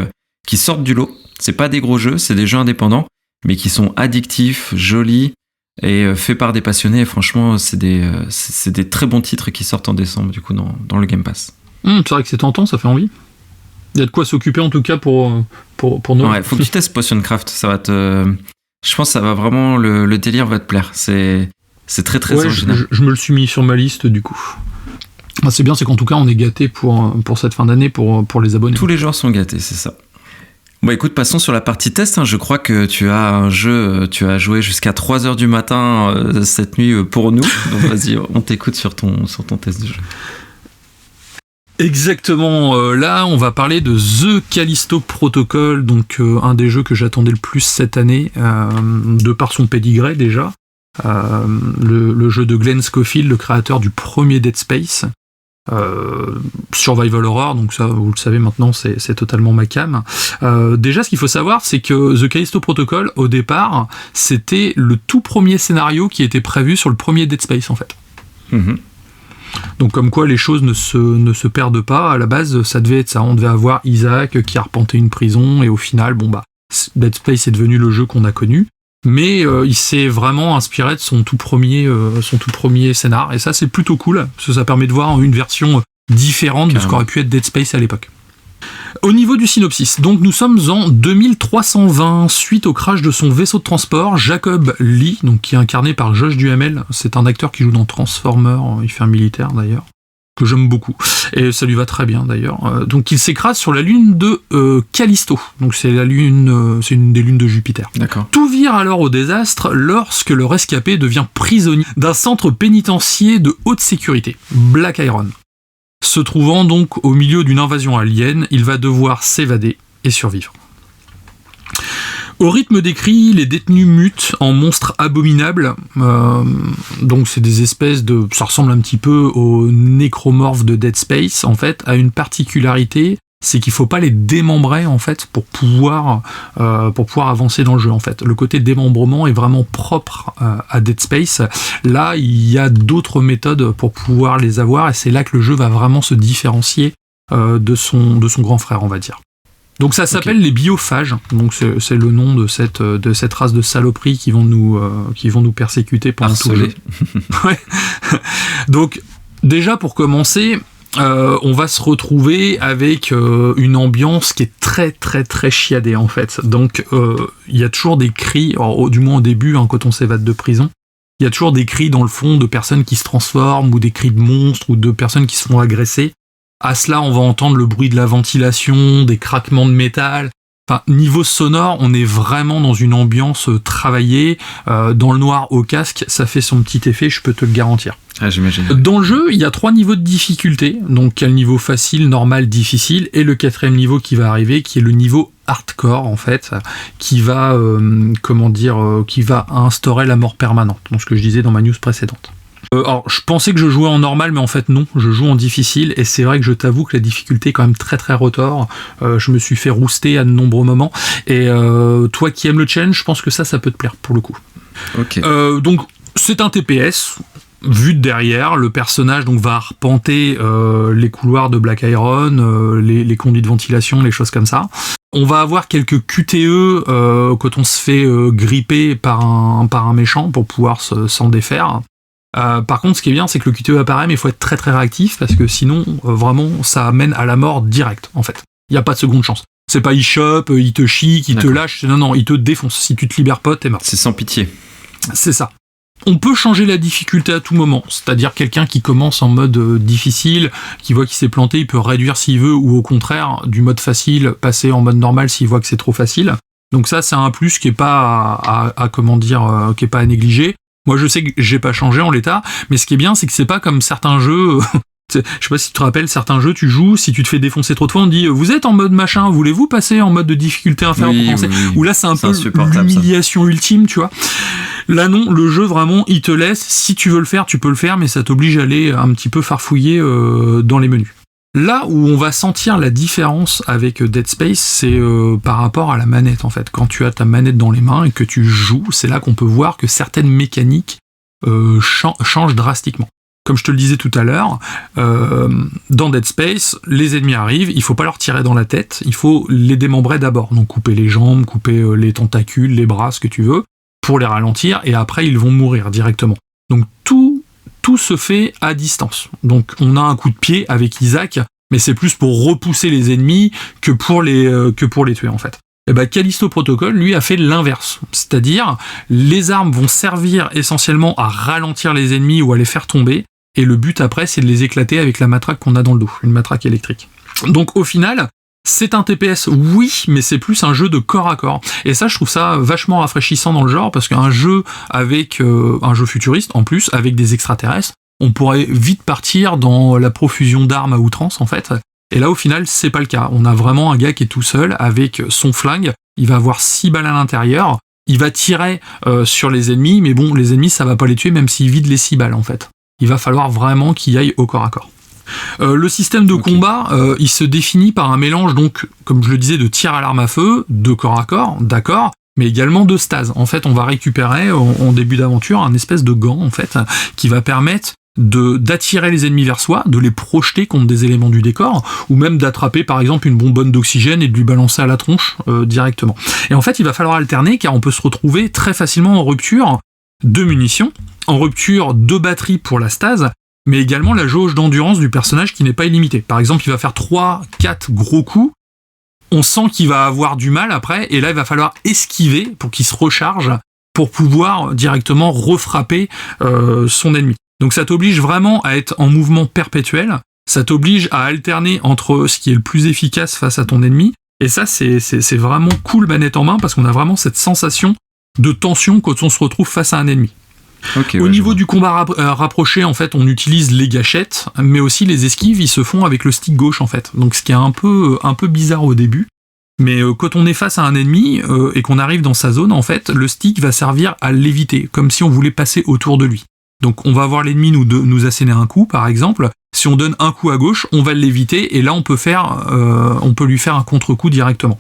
sortent du lot. C'est pas des gros jeux, c'est des jeux indépendants, mais qui sont addictifs, jolis, et fait par des passionnés. Et franchement, c'est des très bons titres qui sortent en décembre, du coup, dans le Game Pass. C'est vrai que c'est tentant, ça fait envie. Il y a de quoi s'occuper, en tout cas, pour nous. Ouais, faut que tu testes Potioncraft. Ça va je pense que ça va vraiment... Le délire va te plaire. C'est très, très original. Je me le suis mis sur ma liste, du coup. C'est bien, c'est qu'en tout cas, on est gâtés pour cette fin d'année, pour les abonnés. Tous les joueurs sont gâtés, c'est ça. Bon, écoute, passons sur la partie test. Je crois que tu as joué jusqu'à 3h du matin cette nuit pour nous. Donc vas-y, on t'écoute sur ton test de jeu. Exactement, là on va parler de The Callisto Protocol, donc un des jeux que j'attendais le plus cette année, de par son pédigré déjà. Le jeu de Glenn Scofield, le créateur du premier Dead Space. Survival Horror, donc ça vous le savez maintenant, c'est totalement ma cam. Déjà, ce qu'il faut savoir, c'est que The Callisto Protocol, au départ, c'était le tout premier scénario qui était prévu sur le premier Dead Space en fait. Donc comme quoi les choses ne se perdent pas. À la base, ça devait être ça. On devait avoir Isaac qui arpentait une prison, et au final, Dead Space est devenu le jeu qu'on a connu. Mais il s'est vraiment inspiré de son tout premier scénar, et ça c'est plutôt cool, parce que ça permet de voir une version différente de ce qu'aurait pu être Dead Space à l'époque. Au niveau du synopsis, donc nous sommes en 2320, suite au crash de son vaisseau de transport, Jacob Lee, donc qui est incarné par Josh Duhamel, c'est un acteur qui joue dans Transformers, il fait un militaire d'ailleurs, que j'aime beaucoup, et ça lui va très bien d'ailleurs. Donc il s'écrase sur la lune de Callisto, donc c'est une des lunes de Jupiter. D'accord. Tout vire alors au désastre lorsque le rescapé devient prisonnier d'un centre pénitentiaire de haute sécurité, Black Iron. Se trouvant donc au milieu d'une invasion alien, il va devoir s'évader et survivre. Au rythme décrit, les détenus mutent en monstres abominables. Donc c'est des espèces de... Ça ressemble un petit peu aux nécromorphes de Dead Space, en fait, a une particularité, c'est qu'il faut pas les démembrer, en fait, pour pouvoir avancer dans le jeu, en fait. Le côté démembrement est vraiment propre à Dead Space. Là, il y a d'autres méthodes pour pouvoir les avoir, et c'est là que le jeu va vraiment se différencier de son grand frère, on va dire. Donc ça s'appelle les biophages, donc c'est le nom de cette race de saloperies qui vont nous persécuter pendant tout le jeu. Ouais. Donc déjà pour commencer, on va se retrouver avec une ambiance qui est très très très chiadée en fait. Donc il y a toujours des cris, du moins au début quand on s'évade de prison, il y a toujours des cris dans le fond de personnes qui se transforment, ou des cris de monstres, ou de personnes qui se font agresser. À cela, on va entendre le bruit de la ventilation, des craquements de métal. Enfin, niveau sonore, on est vraiment dans une ambiance travaillée. Dans le noir au casque, ça fait son petit effet, je peux te le garantir. Ah, j'imagine. Dans le jeu, il y a 3 niveaux de difficulté. Donc, il y a le niveau facile, normal, difficile, et le 4e niveau qui va arriver, qui est le niveau hardcore, en fait, qui va, qui va instaurer la mort permanente. Donc, ce que je disais dans ma news précédente. Alors, je pensais que je jouais en normal, mais en fait non, je joue en difficile, et c'est vrai que je t'avoue que la difficulté est quand même très très retors. Je me suis fait rouster à de nombreux moments, et toi qui aimes le challenge, je pense que ça peut te plaire pour le coup. Ok. Donc c'est un TPS. Vu de derrière, le personnage donc va arpenter les couloirs de Black Iron, les conduits de ventilation, les choses comme ça. On va avoir quelques QTE quand on se fait gripper par un méchant pour pouvoir s'en défaire. Par contre, ce qui est bien, c'est que le QTE apparaît, mais il faut être très très réactif, parce que sinon, vraiment, ça amène à la mort directe, en fait. Il n'y a pas de seconde chance. C'est pas il chope, il te chie, il te lâche, non, il te défonce. Si tu te libères pas, t'es mort. C'est sans pitié. C'est ça. On peut changer la difficulté à tout moment, c'est-à-dire quelqu'un qui commence en mode difficile, qui voit qu'il s'est planté, il peut réduire s'il veut, ou au contraire, du mode facile, passer en mode normal s'il voit que c'est trop facile. Donc ça, c'est un plus qui est pas qui est pas à négliger. Moi, je sais que j'ai pas changé en l'état, mais ce qui est bien, c'est que c'est pas comme certains jeux. Je sais pas si tu te rappelles, certains jeux, tu joues, si tu te fais défoncer trop de fois, on te dit vous êtes en mode machin, voulez-vous passer en mode de difficulté inférieure pour commencer ? Ou là, c'est un peu l'humiliation ultime, tu vois. Là, non, le jeu, vraiment, il te laisse. Si tu veux le faire, tu peux le faire, mais ça t'oblige à aller un petit peu farfouiller dans les menus. Là où on va sentir la différence avec Dead Space, c'est par rapport à la manette, en fait. Quand tu as ta manette dans les mains et que tu joues, c'est là qu'on peut voir que certaines mécaniques changent drastiquement. Comme je te le disais tout à l'heure, dans Dead Space, les ennemis arrivent, il faut pas leur tirer dans la tête, il faut les démembrer d'abord. Donc couper les jambes, couper les tentacules, les bras, ce que tu veux. pour les ralentir, et après ils vont mourir directement. Donc tout se fait à distance. Donc on a un coup de pied avec Isaac, mais c'est plus pour repousser les ennemis que pour les tuer en fait. Et ben Callisto Protocol, lui, a fait l'inverse. C'est-à-dire, les armes vont servir essentiellement à ralentir les ennemis ou à les faire tomber, et le but après, c'est de les éclater avec la matraque qu'on a dans le dos, une matraque électrique. Donc au final, c'est un TPS, oui, mais c'est plus un jeu de corps à corps. Et ça, je trouve ça vachement rafraîchissant dans le genre, parce qu'un jeu avec un jeu futuriste, en plus, avec des extraterrestres, on pourrait vite partir dans la profusion d'armes à outrance, en fait. Et là, au final, c'est pas le cas. On a vraiment un gars qui est tout seul avec son flingue. Il va avoir 6 balles à l'intérieur. Il va tirer sur les ennemis, mais bon, les ennemis, ça va pas les tuer, même s'il vide les 6 balles, en fait. Il va falloir vraiment qu'il aille au corps à corps. Le système de combat, il se définit par un mélange, donc, comme je le disais, de tir à l'arme à feu, de corps à corps, d'accord, mais également de stase. En fait, on va récupérer, en début d'aventure, un espèce de gant, en fait, qui va permettre d'attirer les ennemis vers soi, de les projeter contre des éléments du décor, ou même d'attraper par exemple une bonbonne d'oxygène et de lui balancer à la tronche directement. Et en fait, il va falloir alterner, car on peut se retrouver très facilement en rupture de munitions, en rupture de batterie pour la stase, mais également la jauge d'endurance du personnage qui n'est pas illimitée. Par exemple, il va faire 3-4 gros coups, on sent qu'il va avoir du mal après, et là il va falloir esquiver pour qu'il se recharge, pour pouvoir directement refrapper son ennemi. Donc ça t'oblige vraiment à être en mouvement perpétuel, ça t'oblige à alterner entre ce qui est le plus efficace face à ton ennemi, et ça c'est vraiment cool manette en main, parce qu'on a vraiment cette sensation de tension quand on se retrouve face à un ennemi. Okay, Au niveau du combat rapproché, en fait, on utilise les gâchettes, mais aussi les esquives, ils se font avec le stick gauche, en fait. Donc ce qui est un peu bizarre au début. Mais quand on est face à un ennemi et qu'on arrive dans sa zone, en fait, le stick va servir à l'éviter, comme si on voulait passer autour de lui. Donc on va voir l'ennemi nous asséner un coup, par exemple. Si on donne un coup à gauche, on va l'éviter, et là on peut lui faire un contre-coup directement.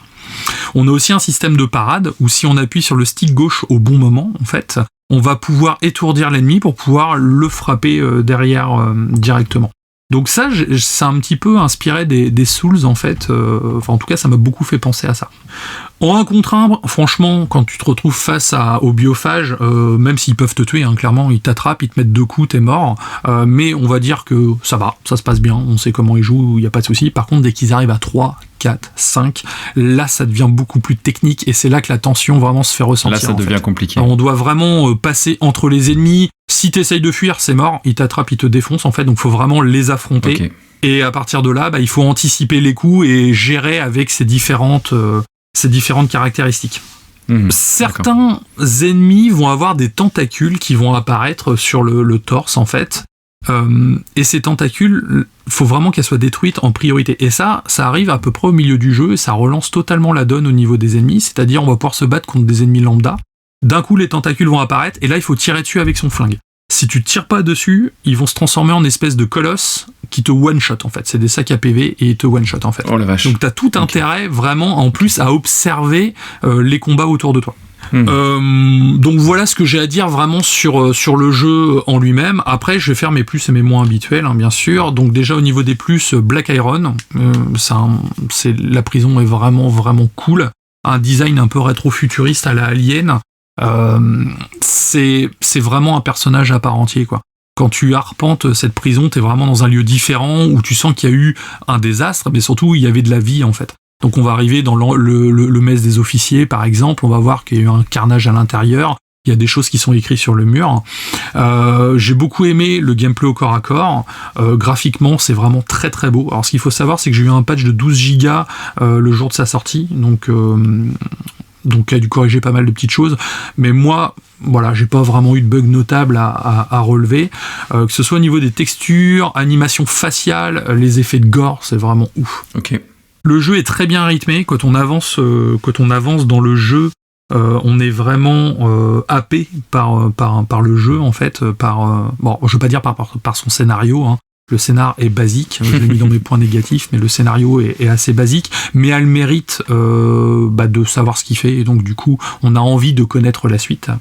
On a aussi un système de parade, où si on appuie sur le stick gauche au bon moment, en fait, on va pouvoir étourdir l'ennemi pour pouvoir le frapper derrière directement. Donc ça, c'est un petit peu inspiré des Souls, en fait. Enfin, en tout cas, ça m'a beaucoup fait penser à ça. En 1 contre 1, franchement, quand tu te retrouves face aux biophages, même s'ils peuvent te tuer, hein, clairement, ils t'attrapent, ils te mettent 2 coups, t'es mort. Mais on va dire que ça va, ça se passe bien, on sait comment ils jouent, il n'y a pas de souci. Par contre, dès qu'ils arrivent à 3, 4, 5, là, ça devient beaucoup plus technique, et c'est là que la tension vraiment se fait ressentir. Là, ça devient compliqué. On doit vraiment passer entre les ennemis. Si t'essayes de fuir, c'est mort, ils t'attrapent, ils te défoncent, en fait, donc faut vraiment les affronter. Okay. Et à partir de là, il faut anticiper les coups et gérer avec ces différentes caractéristiques. Certains ennemis vont avoir des tentacules qui vont apparaître sur le torse, en fait. Et ces tentacules, faut vraiment qu'elles soient détruites en priorité. Et ça arrive à peu près au milieu du jeu, et ça relance totalement la donne au niveau des ennemis, c'est-à-dire on va pouvoir se battre contre des ennemis lambda. D'un coup, les tentacules vont apparaître, et là, il faut tirer dessus avec son flingue. Si tu tires pas dessus, ils vont se transformer en espèce de colosse qui te one-shot, en fait. C'est des sacs à PV, et ils te one-shot, en fait. Oh la vache. Donc t'as tout intérêt, vraiment, en plus, à observer les combats autour de toi. Donc voilà ce que j'ai à dire vraiment sur le jeu en lui-même. Après, je vais faire mes plus et mes moins habituels, hein, bien sûr. Donc déjà, au niveau des plus, Black Iron, la prison est vraiment, vraiment cool. Un design un peu rétro-futuriste à la Alien. C'est vraiment un personnage à part entier, quoi. Quand tu arpentes cette prison, t'es vraiment dans un lieu différent où tu sens qu'il y a eu un désastre, mais surtout il y avait de la vie, en fait. Donc on va arriver dans le mess des officiers, par exemple, on va voir qu'il y a eu un carnage à l'intérieur, il y a des choses qui sont écrites sur le mur. J'ai beaucoup aimé le gameplay au corps à corps. Graphiquement, c'est vraiment très très beau. Alors ce qu'il faut savoir, c'est que j'ai eu un patch de 12 Go le jour de sa sortie, donc il a dû corriger pas mal de petites choses, mais moi, voilà, j'ai pas vraiment eu de bug notable à relever, que ce soit au niveau des textures, animation faciale, les effets de gore, c'est vraiment ouf. Ok. Le jeu est très bien rythmé, quand on avance dans le jeu, on est vraiment happé par le jeu, en fait, bon, je veux pas dire par son scénario, hein. Le scénar est basique, je l'ai mis dans mes points négatifs, mais le scénario est assez basique, mais elle mérite de savoir ce qu'il fait, et donc du coup, on a envie de connaître la suite.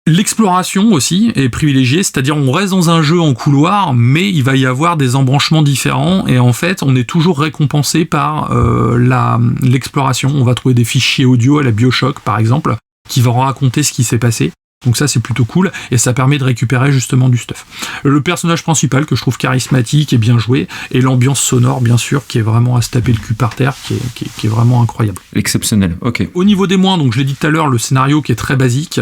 L'exploration aussi est privilégiée, c'est-à-dire on reste dans un jeu en couloir, mais il va y avoir des embranchements différents, et en fait, on est toujours récompensé par l'exploration. On va trouver des fichiers audio à la BioShock, par exemple, qui va raconter ce qui s'est passé. Donc ça, c'est plutôt cool, et ça permet de récupérer justement du stuff. Le personnage principal, que je trouve charismatique et bien joué, et l'ambiance sonore, bien sûr, qui est vraiment à se taper le cul par terre, qui est vraiment incroyable. Exceptionnel, ok. Au niveau des moins, donc je l'ai dit tout à l'heure, le scénario qui est très basique,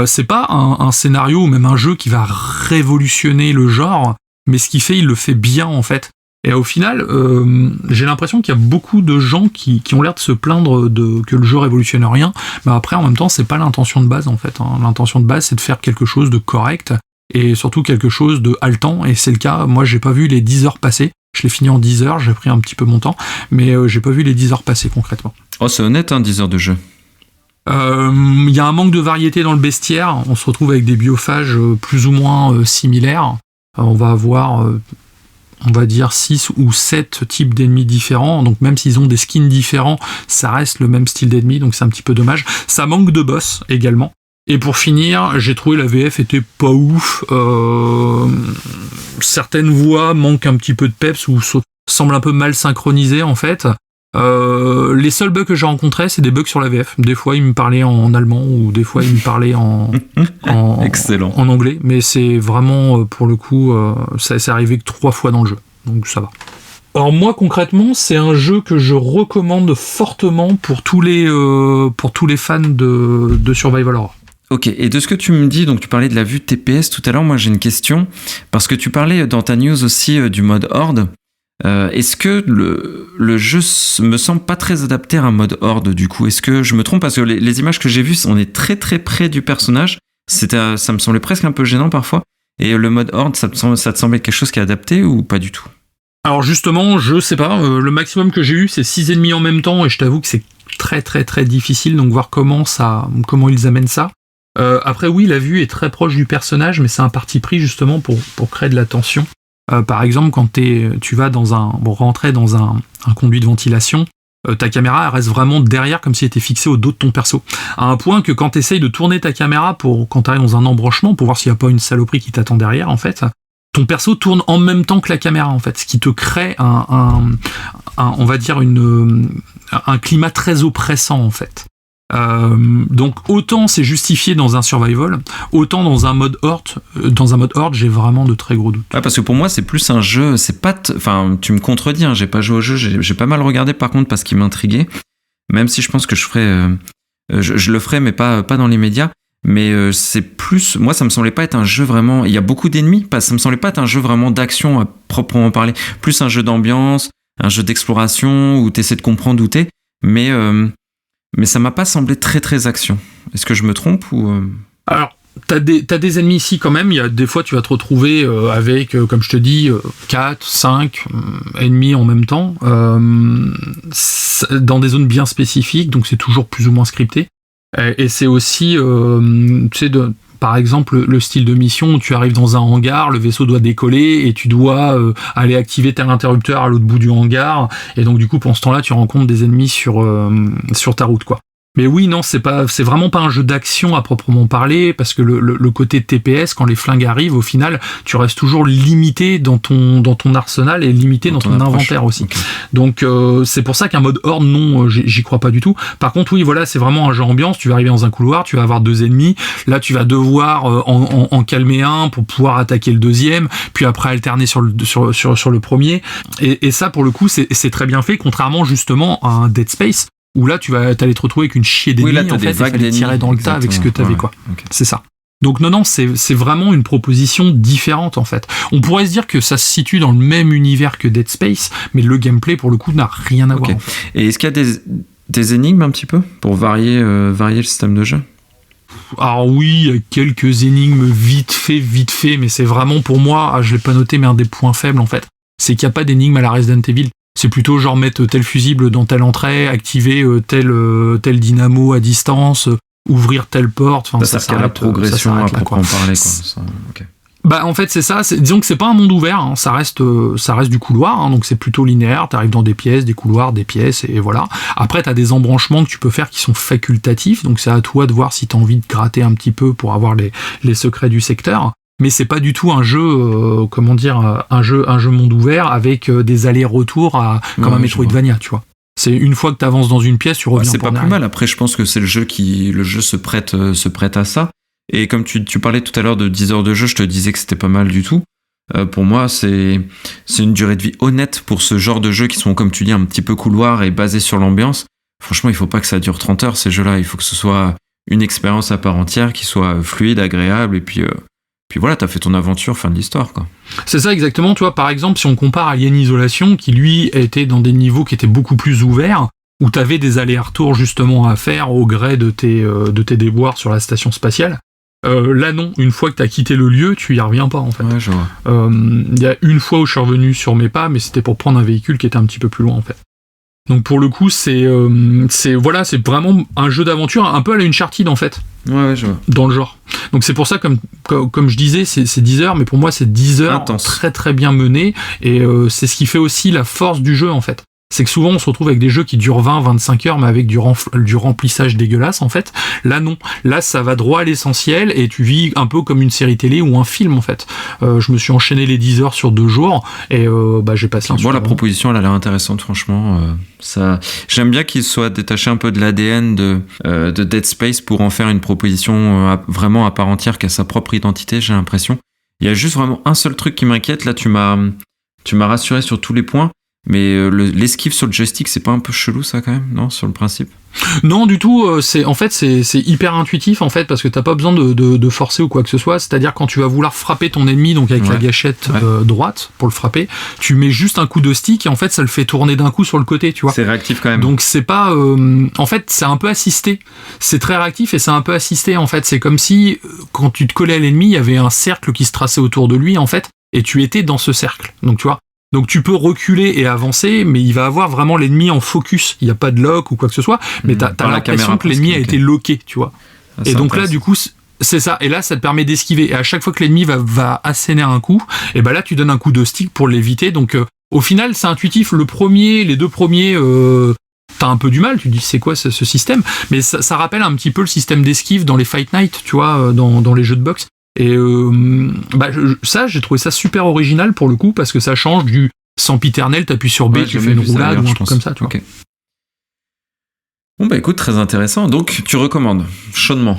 c'est pas un scénario ou même un jeu qui va révolutionner le genre, mais ce qu'il fait, il le fait bien, en fait. Et au final, j'ai l'impression qu'il y a beaucoup de gens qui ont l'air de se plaindre que le jeu révolutionne rien, mais après, en même temps, c'est pas l'intention de base, en fait. L'intention de base, c'est de faire quelque chose de correct, et surtout quelque chose de haletant, et c'est le cas. Moi, j'ai pas vu les 10 heures passer. Je l'ai fini en 10 heures, j'ai pris un petit peu mon temps, mais j'ai pas vu les 10 heures passer, concrètement. Oh, c'est honnête, 10 heures de jeu. Il y a un manque de variété dans le bestiaire. On se retrouve avec des biophages plus ou moins similaires. On va avoir... on va dire 6 ou 7 types d'ennemis différents, donc même s'ils ont des skins différents, ça reste le même style d'ennemi, donc c'est un petit peu dommage. Ça manque de boss également. Et pour finir, j'ai trouvé la VF était pas ouf. Certaines voix manquent un petit peu de peps ou semblent un peu mal synchronisées en fait. Les seuls bugs que j'ai rencontrés, c'est des bugs sur la VF. Des fois, il me parlait en allemand ou des fois, il me parlait Excellent. En anglais. Mais c'est vraiment, pour le coup, ça s'est arrivé que 3 fois dans le jeu. Donc ça va. Alors moi, concrètement, c'est un jeu que je recommande fortement pour tous les fans de Survival Horror. Ok, et de ce que tu me dis, donc tu parlais de la vue TPS tout à l'heure, moi j'ai une question, parce que tu parlais dans ta news aussi du mode Horde. Est-ce que le jeu me semble pas très adapté à un mode Horde du coup? Est-ce que je me trompe? Parce que les images que j'ai vues, on est très très près du personnage. Ça me semblait presque un peu gênant parfois. Et le mode Horde, ça te semblait quelque chose qui est adapté ou pas du tout? Alors justement, je sais pas, le maximum que j'ai eu c'est 6 ennemis en même temps et je t'avoue que c'est très très très difficile, donc voir comment ils amènent ça. Après oui, la vue est très proche du personnage, mais c'est un parti pris justement pour créer de la tension. Par exemple, quand tu vas rentrer dans un conduit de ventilation, ta caméra elle reste vraiment derrière comme si elle était fixée au dos de ton perso. À un point que quand tu essayes de tourner ta caméra quand tu arrives dans un embranchement pour voir s'il n'y a pas une saloperie qui t'attend derrière, en fait, ton perso tourne en même temps que la caméra, en fait, ce qui te crée on va dire un climat très oppressant, en fait. Donc autant c'est justifié dans un survival, autant dans un mode horde, j'ai vraiment de très gros doutes. Ah, parce que pour moi c'est plus un jeu, c'est pas enfin tu me contredis, j'ai pas joué au jeu, j'ai pas mal regardé par contre parce qu'il m'intriguait, même si je pense que je le ferai mais pas dans les médias. Mais c'est plus, moi ça me semblait pas être un jeu vraiment, il y a beaucoup d'ennemis, ça me semblait pas être un jeu vraiment d'action à proprement parler, plus un jeu d'ambiance, un jeu d'exploration où t'essaies de comprendre où t'es, mais ça m'a pas semblé très très action. Est-ce que je me trompe ou Alors, t'as des ennemis ici quand même. Il y a des fois tu vas te retrouver avec, comme je te dis, 4, 5 ennemis en même temps, dans des zones bien spécifiques, donc c'est toujours plus ou moins scripté. Et c'est aussi, par exemple, le style de mission où tu arrives dans un hangar, le vaisseau doit décoller et tu dois aller activer tel interrupteur à l'autre bout du hangar. Et donc, du coup, pendant ce temps-là, tu rencontres des ennemis sur ta route, quoi. Mais oui, non, c'est vraiment pas un jeu d'action à proprement parler, parce que le côté TPS, quand les flingues arrivent, au final, tu restes toujours limité dans ton arsenal et limité dans ton inventaire aussi. Okay. Donc, c'est pour ça qu'un mode horde, non, j'y crois pas du tout. Par contre, oui, voilà, c'est vraiment un jeu ambiance. Tu vas arriver dans un couloir, tu vas avoir 2 ennemis. Là, tu vas devoir en calmer un pour pouvoir attaquer le deuxième, puis après alterner sur le premier. Et ça, pour le coup, c'est très bien fait, contrairement justement à un Dead Space, où là, tu vas t'aller te retrouver avec une chier d'ennemis, en fait, et fallait tirer dans le tas avec ce que t'avais, quoi. Okay. C'est ça. Donc non, c'est vraiment une proposition différente, en fait. On pourrait se dire que ça se situe dans le même univers que Dead Space, mais le gameplay, pour le coup, n'a rien à voir. En fait. Et est-ce qu'il y a des énigmes, un petit peu, pour varier le système de jeu? Alors oui, il y a quelques énigmes vite fait, mais c'est vraiment, pour moi, je l'ai pas noté, mais un des points faibles, en fait, c'est qu'il n'y a pas d'énigme à la Resident Evil. C'est plutôt genre mettre tel fusible dans telle entrée, activer tel dynamo à distance, ouvrir telle porte. Enfin, ça s'arrête, la progression à proprement parler, quoi. Ça, okay. Bah en fait c'est ça. Disons que c'est pas un monde ouvert. Hein, ça reste du couloir. Hein, donc c'est plutôt linéaire. T'arrives dans des pièces, des couloirs, des pièces et voilà. Après t'as des embranchements que tu peux faire qui sont facultatifs. Donc c'est à toi de voir si t'as envie de gratter un petit peu pour avoir les secrets du secteur. Mais c'est pas du tout un jeu, un jeu monde ouvert avec des allers-retours comme un Metroidvania, tu vois. C'est une fois que tu avances dans une pièce, tu reviens. C'est pas plus mal. Après, je pense que c'est le jeu se prête à ça. Et comme tu parlais tout à l'heure de 10 heures de jeu, je te disais que c'était pas mal du tout. Pour moi, c'est une durée de vie honnête pour ce genre de jeux qui sont, comme tu dis, un petit peu couloir et basés sur l'ambiance. Franchement, il faut pas que ça dure 30 heures, ces jeux-là. Il faut que ce soit une expérience à part entière, qui soit fluide, agréable, et puis voilà, t'as fait ton aventure, fin de l'histoire, quoi. C'est ça exactement, tu vois, par exemple, si on compare Alien Isolation, qui lui était dans des niveaux qui étaient beaucoup plus ouverts, où t'avais des allers-retours justement à faire au gré de tes déboires sur la station spatiale. Là non, une fois que t'as quitté le lieu, tu y reviens pas en fait. Ouais, je vois. Il y a une fois où je suis revenu sur mes pas, mais c'était pour prendre un véhicule qui était un petit peu plus loin en fait. Donc pour le coup, c'est vraiment un jeu d'aventure un peu à la Uncharted en fait. Ouais, je vois. Dans le genre. Donc c'est pour ça, comme je disais, c'est 10 heures, mais pour moi c'est 10 heures intense, très très bien menées, et c'est ce qui fait aussi la force du jeu en fait. C'est que souvent on se retrouve avec des jeux qui durent 20-25 heures mais avec du remplissage dégueulasse en fait. Là non, là ça va droit à l'essentiel et tu vis un peu comme une série télé ou un film en fait. Je me suis enchaîné les 10 heures sur 2 jours et j'ai passé un super la proposition elle a l'air intéressante franchement. Ça, j'aime bien qu'il soit détaché un peu de l'ADN de Dead Space pour en faire une proposition vraiment à part entière qui a sa propre identité, j'ai l'impression. Il y a juste vraiment un seul truc qui m'inquiète, là tu m'as rassuré sur tous les points. Mais l'esquive sur le joystick, c'est pas un peu chelou ça quand même, non, sur le principe? Non du tout, c'est hyper intuitif en fait parce que t'as pas besoin de forcer ou quoi que ce soit. C'est-à-dire quand tu vas vouloir frapper ton ennemi donc avec la gâchette droite pour le frapper, tu mets juste un coup de stick et en fait ça le fait tourner d'un coup sur le côté, tu vois. C'est réactif quand même. Donc c'est pas en fait c'est un peu assisté. C'est très réactif et c'est un peu assisté en fait. C'est comme si quand tu te collais à l'ennemi, il y avait un cercle qui se traçait autour de lui en fait et tu étais dans ce cercle. Donc tu vois. Donc tu peux reculer et avancer, mais il va avoir vraiment l'ennemi en focus. Il n'y a pas de lock ou quoi que ce soit, mais t'as l'impression que l'ennemi a été locké, tu vois. Et donc là, du coup, c'est ça. Et là, ça te permet d'esquiver. Et à chaque fois que l'ennemi va asséner un coup, et ben là, tu donnes un coup de stick pour l'éviter. Donc au final, c'est intuitif. Les deux premiers, t'as un peu du mal. Tu te dis, c'est quoi ce système? Mais ça rappelle un petit peu le système d'esquive dans les Fight Night, tu vois, dans les jeux de boxe. Et j'ai trouvé ça super original pour le coup parce que ça change du sempiternel, t'appuies sur B, tu fais une roulade ou un truc comme ça, tu vois. Bon écoute, très intéressant. Donc tu recommandes chaudement?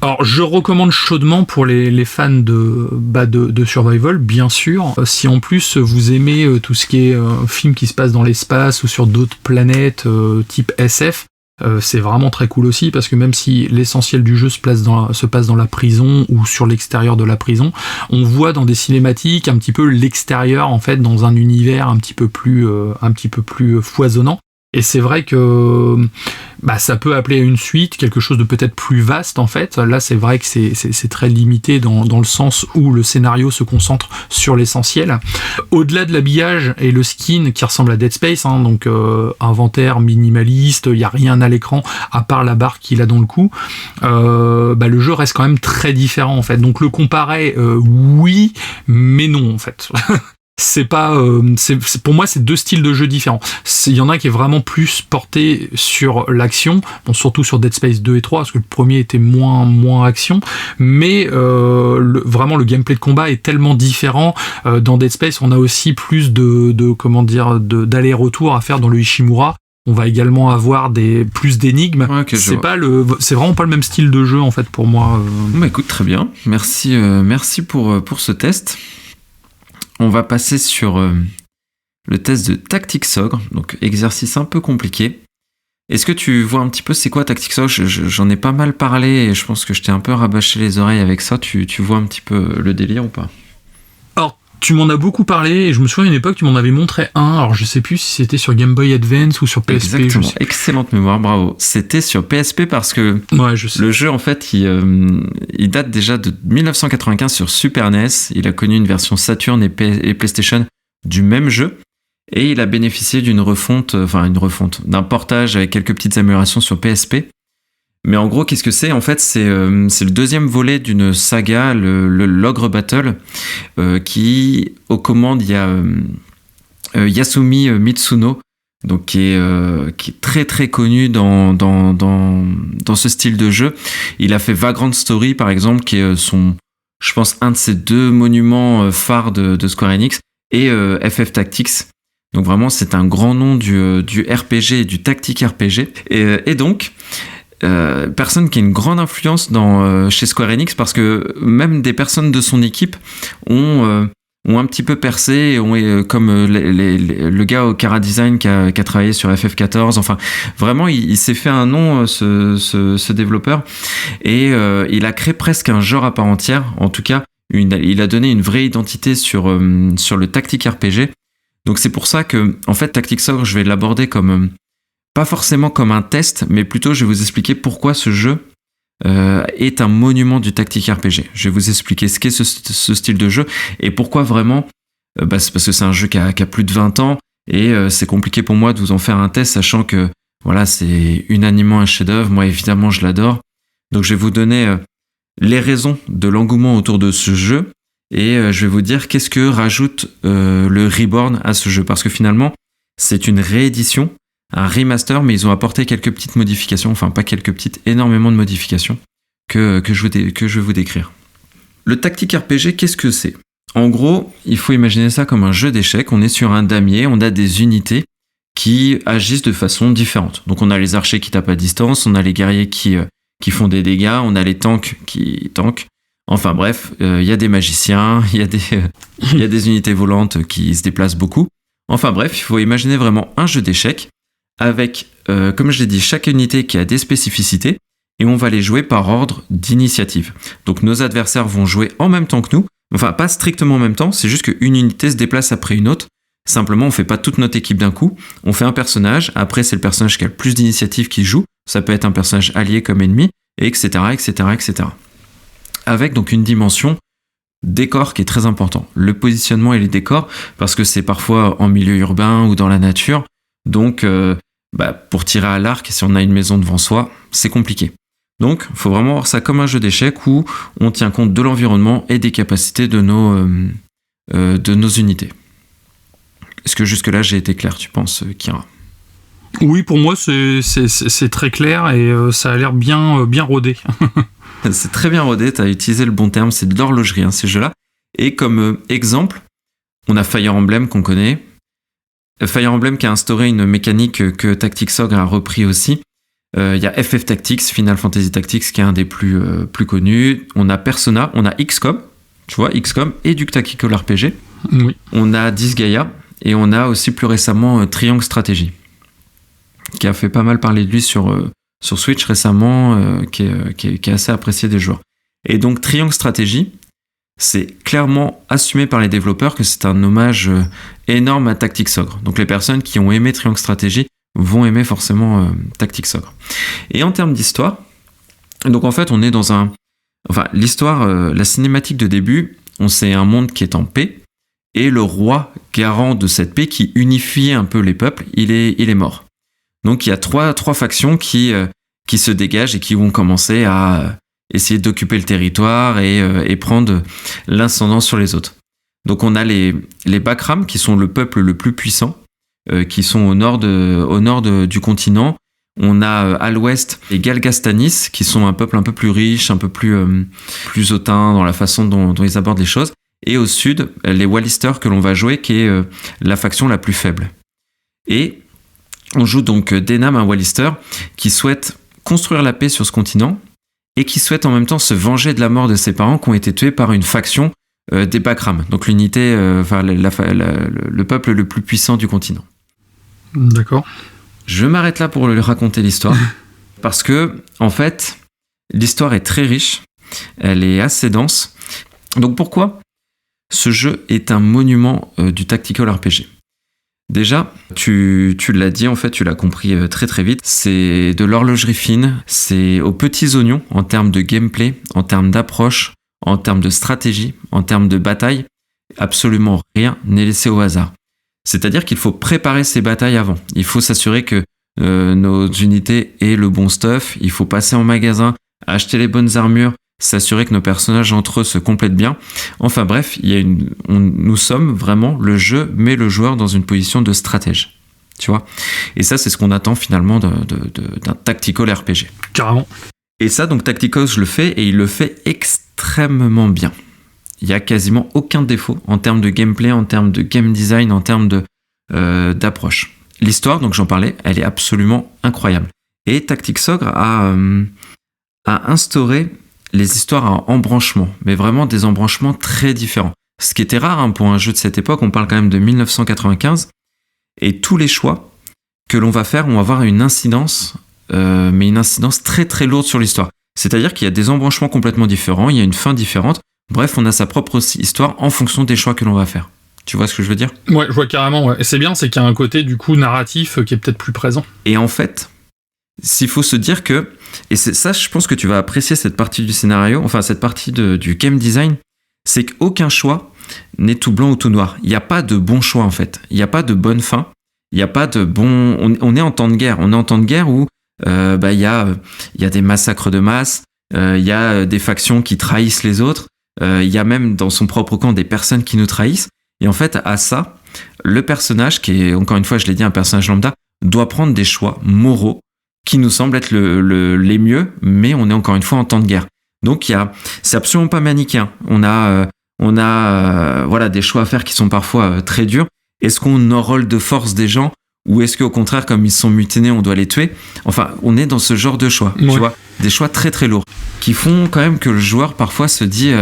Alors je recommande chaudement pour les fans de survival, bien sûr. Si en plus vous aimez tout ce qui est film qui se passe dans l'espace ou sur d'autres planètes type SF, c'est vraiment très cool aussi parce que même si l'essentiel du jeu se passe dans la prison ou sur l'extérieur de la prison, on voit dans des cinématiques un petit peu l'extérieur en fait dans un univers un petit peu plus foisonnant. Et c'est vrai que ça peut appeler à une suite, quelque chose de peut-être plus vaste en fait. Là c'est vrai que c'est très limité dans le sens où le scénario se concentre sur l'essentiel. Au-delà de l'habillage et le skin qui ressemble à Dead Space, donc inventaire minimaliste, il n'y a rien à l'écran à part la barre qu'il a dans le cou, le jeu reste quand même très différent en fait. Donc le comparer, oui, mais non en fait. C'est pas pour moi c'est deux styles de jeu différents. Il y en a un qui est vraiment plus porté sur l'action, surtout sur Dead Space 2 et 3 parce que le premier était moins action, mais vraiment le gameplay de combat est tellement différent. Dans Dead Space, on a aussi plus d'aller-retour à faire dans le Ishimura. On va également avoir plus d'énigmes. C'est vraiment pas le même style de jeu en fait pour moi. Écoute, très bien. Merci pour ce test. On va passer sur le test de Tactics Ogre, donc exercice un peu compliqué. Est-ce que tu vois un petit peu c'est quoi Tactics Ogre? J'en ai pas mal parlé et je pense que je t'ai un peu rabâché les oreilles avec ça. Tu vois un petit peu le délire ou pas? Alors, tu m'en as beaucoup parlé et je me souviens à une époque tu m'en avais montré un. Alors je sais plus si c'était sur Game Boy Advance ou sur PSP. Exactement, excellente mémoire, bravo. C'était sur PSP parce que le jeu en fait il date déjà de 1995 sur Super NES. Il a connu une version Saturn et PlayStation du même jeu et il a bénéficié d'un portage avec quelques petites améliorations sur PSP. Mais en gros, qu'est-ce que c'est? En fait, c'est le deuxième volet d'une saga, le l'Ogre Battle, qui, aux commandes, il y a Yasumi Mitsuno, donc qui est très très connu dans ce style de jeu. Il a fait Vagrant Story, par exemple, qui est je pense, un de ces deux monuments phares de Square Enix, et FF Tactics. Donc vraiment, c'est un grand nom du RPG et du tactique RPG. Et donc, personne qui a une grande influence chez Square Enix, parce que même des personnes de son équipe ont un petit peu percé, comme le gars au Cara Design qui a travaillé sur FF14. Enfin, vraiment, il s'est fait un nom, ce développeur, et il a créé presque un genre à part entière. En tout cas, il a donné une vraie identité sur le tactique RPG. Donc c'est pour ça que, en fait, Tactics Ogre, je vais l'aborder comme pas forcément comme un test, mais plutôt je vais vous expliquer pourquoi ce jeu est un monument du tactique RPG. Je vais vous expliquer ce qu'est ce style de jeu et pourquoi vraiment. C'est parce que c'est un jeu qui a plus de 20 ans et c'est compliqué pour moi de vous en faire un test, sachant que voilà, c'est unanimement un chef-d'œuvre. Moi, évidemment, je l'adore. Donc je vais vous donner les raisons de l'engouement autour de ce jeu et je vais vous dire qu'est-ce que rajoute le Reborn à ce jeu, parce que finalement, c'est une réédition, un remaster, mais ils ont apporté quelques petites modifications, enfin pas quelques petites, énormément de modifications que je vais vous décrire. Le tactique RPG, qu'est-ce que c'est ? En gros, il faut imaginer ça comme un jeu d'échecs. On est sur un damier, on a des unités qui agissent de façon différente. Donc on a les archers qui tapent à distance, on a les guerriers qui font des dégâts, on a les tanks qui tankent. Enfin bref, il y a des magiciens, il y a des unités volantes qui se déplacent beaucoup. Enfin bref, il faut imaginer vraiment un jeu d'échecs avec, comme je l'ai dit, chaque unité qui a des spécificités et on va les jouer par ordre d'initiative. Donc nos adversaires vont jouer en même temps que nous, enfin pas strictement en même temps, c'est juste qu'une unité se déplace après une autre. Simplement, on fait pas toute notre équipe d'un coup, on fait un personnage, après c'est le personnage qui a le plus d'initiative qui joue, ça peut être un personnage allié comme ennemi, etc., etc., etc. Avec donc une dimension décor qui est très important. Le positionnement et les décors, parce que c'est parfois en milieu urbain ou dans la nature, donc pour tirer à l'arc, si on a une maison devant soi, c'est compliqué. Donc, il faut vraiment voir ça comme un jeu d'échecs où on tient compte de l'environnement et des capacités de nos unités. Est-ce que jusque-là, j'ai été clair, tu penses, Kira ? Oui, pour moi, c'est très clair et ça a l'air bien rodé. C'est très bien rodé, tu as utilisé le bon terme, c'est de l'horlogerie, ces jeux-là. Et comme exemple, on a Fire Emblem qu'on connaît. Fire Emblem qui a instauré une mécanique que Tactics Ogre a repris aussi. Il y a FF Tactics, Final Fantasy Tactics, qui est un des plus connus. On a Persona, on a XCOM, tu vois, XCOM et du Tactical RPG. Oui. On a Disgaea et on a aussi plus récemment Triangle Strategy, qui a fait pas mal parler de lui sur Switch récemment, qui est assez apprécié des joueurs. Et donc Triangle Strategy, c'est clairement assumé par les développeurs que c'est un hommage énorme à Tactics Ogre. Donc les personnes qui ont aimé Triangle Strategy vont aimer forcément Tactics Ogre. Et en termes d'histoire, donc en fait on est dans l'histoire, la cinématique de début, c'est un monde qui est en paix, et le roi garant de cette paix qui unifie un peu les peuples, il est mort. Donc il y a trois factions qui se dégagent et qui vont commencer à essayer d'occuper le territoire et prendre l'ascendant sur les autres. Donc on a les Bakram qui sont le peuple le plus puissant, qui sont au nord du continent. On a à l'ouest les Galgastanis qui sont un peuple un peu plus riche, un peu plus hautain dans la façon dont ils abordent les choses. Et au sud, les Wallister que l'on va jouer, qui est la faction la plus faible. Et on joue donc Denam, un Wallister, qui souhaite construire la paix sur ce continent et qui souhaite en même temps se venger de la mort de ses parents qui ont été tués par une faction des Bakram, donc l'unité, le peuple le plus puissant du continent. D'accord. Je m'arrête là pour raconter l'histoire, parce que, en fait, l'histoire est très riche, elle est assez dense. Donc pourquoi ce jeu est un monument du tactical RPG ? Déjà, tu l'as dit, en fait, tu l'as compris très très vite, c'est de l'horlogerie fine, c'est aux petits oignons en termes de gameplay, en termes d'approche, en termes de stratégie, en termes de bataille. Absolument rien n'est laissé au hasard. C'est-à-dire qu'il faut préparer ces batailles avant. Il faut s'assurer que nos unités aient le bon stuff, il faut passer en magasin, acheter les bonnes armures, s'assurer que nos personnages entre eux se complètent bien. Enfin bref, nous sommes vraiment, le jeu met le joueur dans une position de stratège. Tu vois ? Et ça, c'est ce qu'on attend finalement d'un tactical RPG. Carrément. Et ça, donc Tacticos le fait, et il le fait extrêmement bien. Il n'y a quasiment aucun défaut en termes de gameplay, en termes de game design, en termes d'approche. L'histoire, donc j'en parlais, elle est absolument incroyable. Et Tactics Ogre a instauré les histoires à embranchement, mais vraiment des embranchements très différents. Ce qui était rare pour un jeu de cette époque, on parle quand même de 1995, et tous les choix que l'on va faire vont avoir une incidence, mais une incidence très très lourde sur l'histoire. C'est-à-dire qu'il y a des embranchements complètement différents, il y a une fin différente, bref, on a sa propre histoire en fonction des choix que l'on va faire. Tu vois ce que je veux dire ? Ouais, je vois carrément, ouais. Et c'est bien, c'est qu'il y a un côté, du coup, narratif qui est peut-être plus présent. Et en fait, s'il faut se dire que, et c'est ça, je pense que tu vas apprécier cette partie du scénario, enfin cette partie du game design, c'est qu'aucun choix n'est tout blanc ou tout noir. Il n'y a pas de bon choix, en fait. Il n'y a pas de bonne fin. Il n'y a pas de bon... On est en temps de guerre. On est en temps de guerre où il y a des massacres de masse, il y a des factions qui trahissent les autres, il y a même dans son propre camp des personnes qui nous trahissent. Et en fait, à ça, le personnage, qui est, encore une fois, je l'ai dit, un personnage lambda, doit prendre des choix moraux qui nous semblent être les mieux, mais on est encore une fois en temps de guerre. Donc, c'est absolument pas manichéen. On a voilà, des choix à faire qui sont parfois très durs. Est-ce qu'on enrôle de force des gens ou est-ce qu'au contraire, comme ils sont mutinés, on doit les tuer ? Enfin, on est dans ce genre de choix, tu vois, des choix très très lourds qui font quand même que le joueur parfois se dit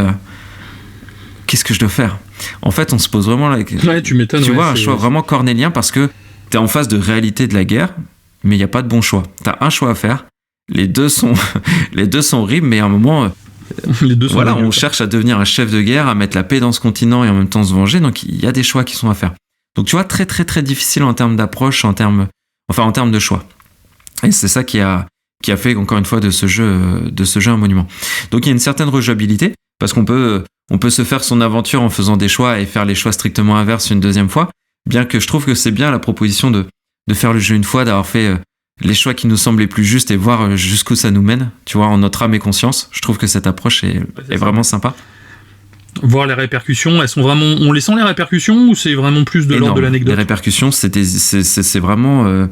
qu'est-ce que je dois faire ? En fait, on se pose vraiment tu m'étonnes. Tu vois, un choix vraiment cornélien parce que t'es en face de réalité de la guerre, mais il n'y a pas de bon choix. T'as un choix à faire. Les deux sont horribles, mais à un moment, voilà, on cherche à devenir un chef de guerre, à mettre la paix dans ce continent et en même temps se venger. Donc, il y a des choix qui sont à faire. Donc, tu vois, très, très, très difficile en termes d'approche, en termes de choix. Et c'est ça qui a fait, encore une fois, de ce jeu un monument. Donc, il y a une certaine rejouabilité parce qu'on peut se faire son aventure en faisant des choix et faire les choix strictement inverses une deuxième fois. Bien que je trouve que c'est bien la proposition de faire le jeu une fois, d'avoir fait les choix qui nous semblent les plus justes et voir jusqu'où ça nous mène, tu vois, en notre âme et conscience. Je trouve que cette approche est vraiment sympa. Voir les répercussions, elles sont vraiment... On les sent les répercussions ou c'est vraiment plus de l'ordre de l'anecdote ? Les répercussions, c'est vraiment...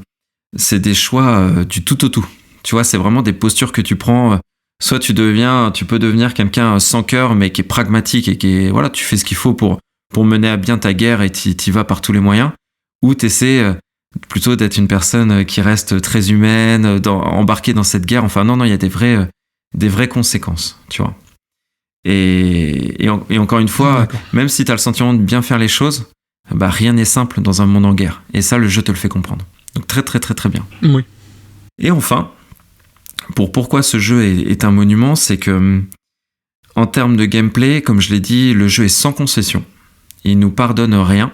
c'est des choix du tout au tout. Tu vois, c'est vraiment des postures que tu prends... Soit tu peux devenir quelqu'un sans cœur, mais qui est pragmatique et qui est... Voilà, tu fais ce qu'il faut pour mener à bien ta guerre et t'y vas par tous les moyens. Ou t'essaies... plutôt d'être une personne qui reste très humaine, embarquée dans cette guerre. Enfin, non, il y a des vraies conséquences, tu vois. Et encore une fois, même si tu as le sentiment de bien faire les choses, bah, rien n'est simple dans un monde en guerre. Et ça, le jeu te le fait comprendre. Donc très, très, très, très bien. Oui. Et enfin, pourquoi ce jeu est un monument, c'est que, en termes de gameplay, comme je l'ai dit, le jeu est sans concession. Il nous pardonne rien.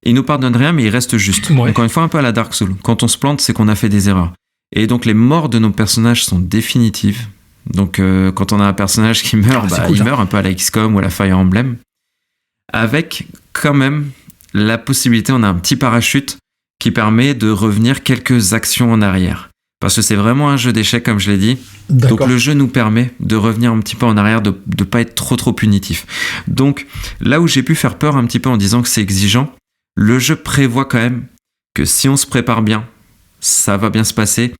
Il nous pardonne rien, mais il reste juste. Ouais. Encore une fois, un peu à la Dark Souls. Quand on se plante, c'est qu'on a fait des erreurs. Et donc, les morts de nos personnages sont définitives. Donc, quand on a un personnage qui meurt, il meurt un peu à la XCOM ou à la Fire Emblem. Avec, quand même, la possibilité, on a un petit parachute qui permet de revenir quelques actions en arrière. Parce que c'est vraiment un jeu d'échecs, comme je l'ai dit. D'accord. Donc, le jeu nous permet de revenir un petit peu en arrière, de ne pas être trop punitif. Donc, là où j'ai pu faire peur un petit peu en disant que c'est exigeant, le jeu prévoit quand même que si on se prépare bien, ça va bien se passer.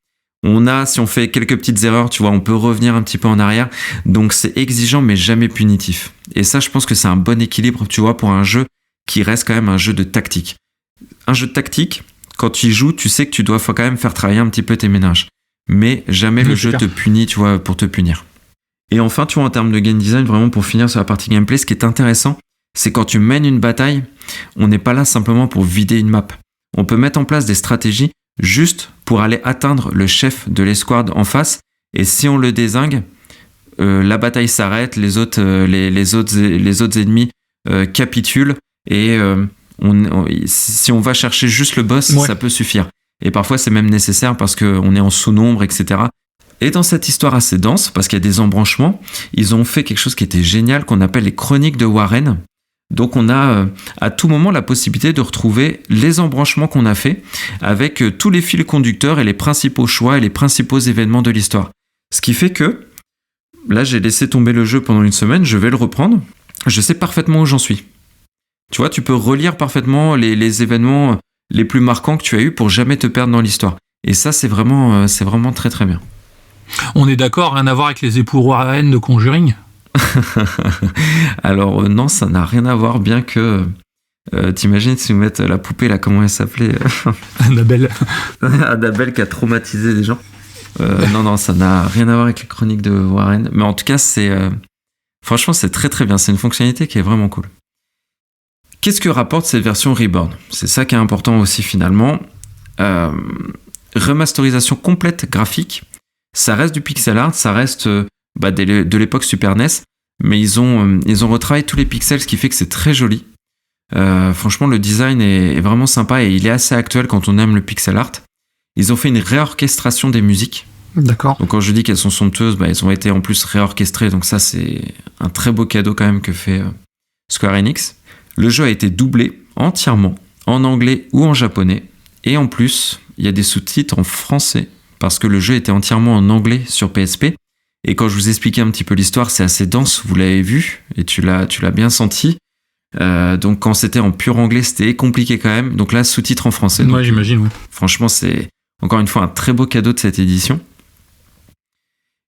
Si on fait quelques petites erreurs, tu vois, on peut revenir un petit peu en arrière. Donc c'est exigeant mais jamais punitif. Et ça, je pense que c'est un bon équilibre, tu vois, pour un jeu qui reste quand même un jeu de tactique. Un jeu de tactique, quand tu y joues, tu sais que tu dois quand même faire travailler un petit peu tes méninges. Mais jamais le jeu te punit, tu vois, pour te punir. Et enfin, tu vois, en termes de game design, vraiment pour finir sur la partie gameplay, ce qui est intéressant, c'est quand tu mènes une bataille, on n'est pas là simplement pour vider une map. On peut mettre en place des stratégies juste pour aller atteindre le chef de l'escouade en face. Et si on le dézingue, la bataille s'arrête, les autres ennemis capitulent. Et si on va chercher juste le boss, ça peut suffire. Et parfois, c'est même nécessaire parce qu'on est en sous-nombre, etc. Et dans cette histoire assez dense, parce qu'il y a des embranchements, ils ont fait quelque chose qui était génial, qu'on appelle les chroniques de Warren. Donc on a à tout moment la possibilité de retrouver les embranchements qu'on a fait avec tous les fils conducteurs et les principaux choix et les principaux événements de l'histoire. Ce qui fait que, là j'ai laissé tomber le jeu pendant une semaine, je vais le reprendre, je sais parfaitement où j'en suis. Tu vois, tu peux relire parfaitement les événements les plus marquants que tu as eus pour jamais te perdre dans l'histoire. Et ça c'est vraiment très très bien. On est d'accord, rien à voir avec les époux Warren de Conjuring ? Alors non, ça n'a rien à voir, bien que T'imagines si vous mettez la poupée, là, comment elle s'appelait Annabelle. Annabelle qui a traumatisé des gens. Non, ça n'a rien à voir avec les chroniques de Warren. Mais en tout cas, franchement, c'est très très bien. C'est une fonctionnalité qui est vraiment cool. Qu'est-ce que rapporte cette version Reborn ? C'est ça qui est important aussi finalement. Remasterisation complète graphique. Ça reste du pixel art, ça reste de l'époque Super NES, mais ils ont retravaillé tous les pixels, ce qui fait que c'est très joli. Franchement, le design est vraiment sympa et il est assez actuel quand on aime le pixel art. Ils ont fait une réorchestration des musiques. D'accord. Donc quand je dis qu'elles sont somptueuses, elles ont été en plus réorchestrées, donc ça c'est un très beau cadeau quand même que fait Square Enix. Le jeu a été doublé entièrement en anglais ou en japonais, et en plus il y a des sous-titres en français parce que le jeu était entièrement en anglais sur PSP. Et quand je vous expliquais un petit peu l'histoire, c'est assez dense, vous l'avez vu et tu l'as bien senti. Donc quand c'était en pur anglais, c'était compliqué quand même. Donc là, sous-titres en français. Ouais, j'imagine. Ouais. Franchement, c'est encore une fois un très beau cadeau de cette édition.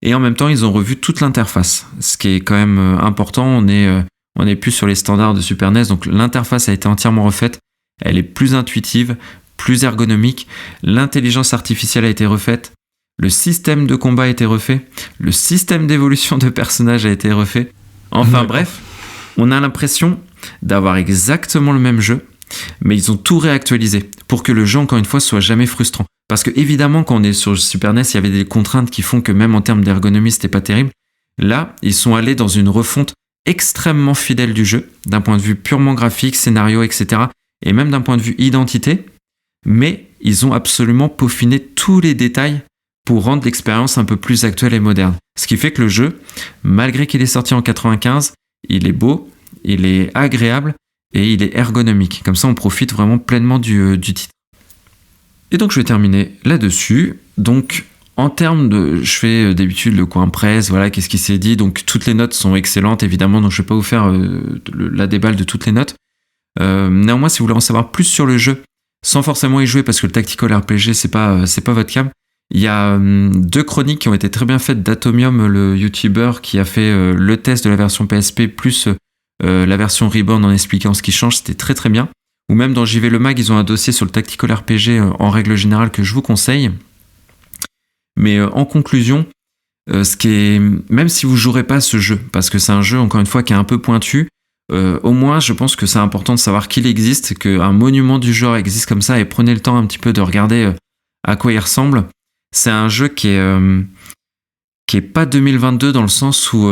Et en même temps, ils ont revu toute l'interface, ce qui est quand même important. On est plus sur les standards de Super NES, donc l'interface a été entièrement refaite. Elle est plus intuitive, plus ergonomique. L'intelligence artificielle a été refaite. Le système de combat a été refait. Le système d'évolution de personnages a été refait. Enfin bref, on a l'impression d'avoir exactement le même jeu, mais ils ont tout réactualisé pour que le jeu, encore une fois, soit jamais frustrant. Parce que évidemment, quand on est sur Super NES, il y avait des contraintes qui font que même en termes d'ergonomie, c'était pas terrible. Là, ils sont allés dans une refonte extrêmement fidèle du jeu, d'un point de vue purement graphique, scénario, etc. Et même d'un point de vue identité. Mais ils ont absolument peaufiné tous les détails pour rendre l'expérience un peu plus actuelle et moderne. Ce qui fait que le jeu, malgré qu'il est sorti en 95, il est beau, il est agréable et il est ergonomique. Comme ça, on profite vraiment pleinement du titre. Et donc, je vais terminer là-dessus. Donc, en termes de... Je fais d'habitude le coin presse, voilà, qu'est-ce qui s'est dit. Donc, toutes les notes sont excellentes, évidemment, donc je ne vais pas vous faire la déballe de toutes les notes. Néanmoins, si vous voulez en savoir plus sur le jeu, sans forcément y jouer, parce que le tactical RPG, c'est pas votre cam, il y a 2 chroniques qui ont été très bien faites d'Atomium, le YouTuber qui a fait le test de la version PSP plus la version Reborn en expliquant ce qui change, c'était très très bien. Ou même dans JV Le Mag, ils ont un dossier sur le tactical RPG en règle générale que je vous conseille. Mais en conclusion, ce qui est, même si vous jouerez pas ce jeu, parce que c'est un jeu encore une fois qui est un peu pointu, au moins je pense que c'est important de savoir qu'il existe, qu'un monument du genre existe comme ça, et prenez le temps un petit peu de regarder à quoi il ressemble. C'est un jeu qui est pas 2022 dans le sens où,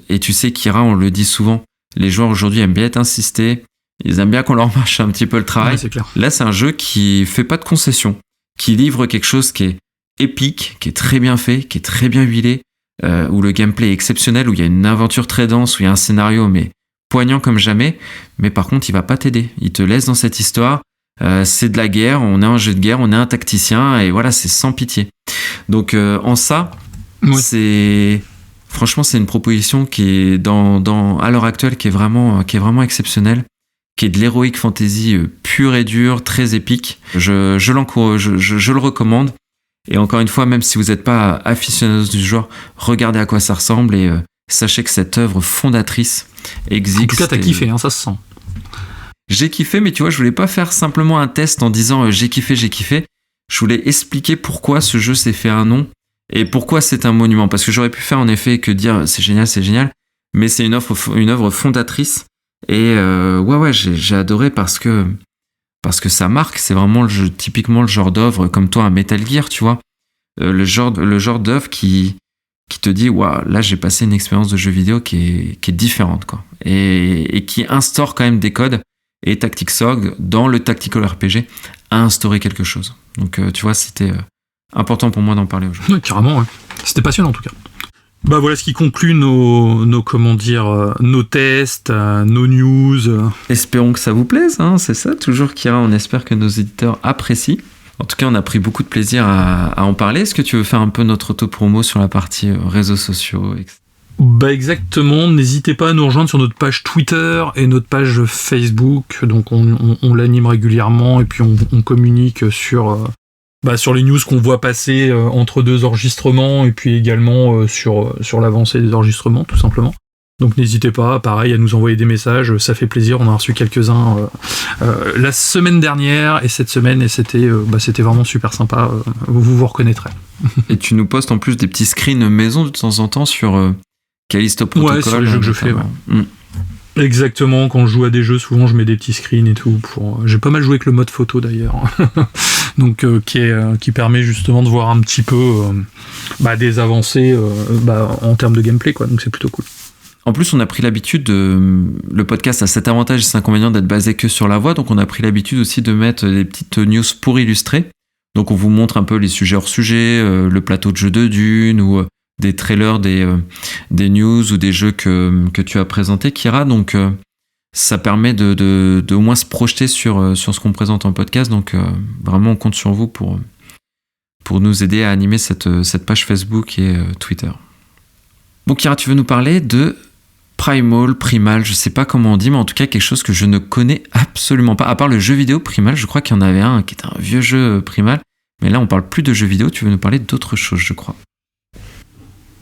et tu sais Kira, on le dit souvent, les joueurs aujourd'hui aiment bien être insistés, ils aiment bien qu'on leur mâche un petit peu le travail. Ouais, c'est clair. Là, c'est un jeu qui fait pas de concessions, qui livre quelque chose qui est épique, qui est très bien fait, qui est très bien huilé, où le gameplay est exceptionnel, où il y a une aventure très dense, où il y a un scénario mais poignant comme jamais, mais par contre, il va pas t'aider. Il te laisse dans cette histoire. C'est de la guerre, on est un jeu de guerre, on est un tacticien, et voilà, c'est sans pitié. Donc, en ça, ouais. Franchement, c'est une proposition qui est à l'heure actuelle qui est vraiment exceptionnelle, qui est de l'heroic fantasy pur et dur, très épique. Je l'encourage, je le recommande. Et encore une fois, même si vous n'êtes pas aficionados du genre, regardez à quoi ça ressemble et sachez que cette œuvre fondatrice existe. En tout cas, t'as kiffé, hein, ça se sent. J'ai kiffé, mais tu vois, je voulais pas faire simplement un test en disant j'ai kiffé. Je voulais expliquer pourquoi ce jeu s'est fait un nom et pourquoi c'est un monument. Parce que j'aurais pu faire en effet que dire c'est génial, mais c'est une œuvre fondatrice. Et ouais, j'ai adoré parce que ça marque. C'est vraiment typiquement le genre d'œuvre comme toi, un Metal Gear, tu vois. Le genre d'œuvre qui te dit waouh, là j'ai passé une expérience de jeu vidéo qui est différente, quoi. Et qui instaure quand même des codes. Et Tactic Sog, dans le Tactical RPG, a instauré quelque chose. Donc, tu vois, c'était important pour moi d'en parler aujourd'hui. Ouais, carrément, ouais. C'était passionnant, en tout cas. Bah voilà ce qui conclut nos tests, nos news. Espérons que ça vous plaise, hein, c'est ça. Toujours, Kira, on espère que nos éditeurs apprécient. En tout cas, on a pris beaucoup de plaisir à en parler. Est-ce que tu veux faire un peu notre auto-promo sur la partie réseaux sociaux, etc. Bah exactement, n'hésitez pas à nous rejoindre sur notre page Twitter et notre page Facebook, donc on l'anime régulièrement et puis on communique sur les news qu'on voit passer entre 2 enregistrements et puis également sur l'avancée des enregistrements tout simplement. Donc n'hésitez pas, pareil, à nous envoyer des messages, ça fait plaisir, on en a reçu quelques-uns la semaine dernière et cette semaine, et c'était vraiment super sympa, vous reconnaîtrez. Et tu nous postes en plus des petits screens maison de temps en temps sur Callisto Protocol. Ouais, sur les jeux que je fais, ouais. Exactement, quand je joue à des jeux, souvent je mets des petits screens et tout. J'ai pas mal joué avec le mode photo d'ailleurs, donc qui permet justement de voir un petit peu des avancées en termes de gameplay, quoi. Donc c'est plutôt cool. En plus, on a pris l'habitude le podcast a cet avantage et cet inconvénient d'être basé que sur la voix, donc on a pris l'habitude aussi de mettre des petites news pour illustrer. Donc on vous montre un peu les sujets hors sujet, le plateau de jeux de Dune ou des trailers, des news ou des jeux que tu as présentés, Kira. Donc ça permet de au moins se projeter sur ce qu'on présente en podcast. Donc vraiment, on compte sur vous pour nous aider à animer cette page Facebook et Twitter. Bon, Kira, tu veux nous parler de Primal, je sais pas comment on dit, mais en tout cas quelque chose que je ne connais absolument pas. À part le jeu vidéo Primal, je crois qu'il y en avait un qui était un vieux jeu Primal, mais là on parle plus de jeux vidéo, tu veux nous parler d'autre chose, je crois.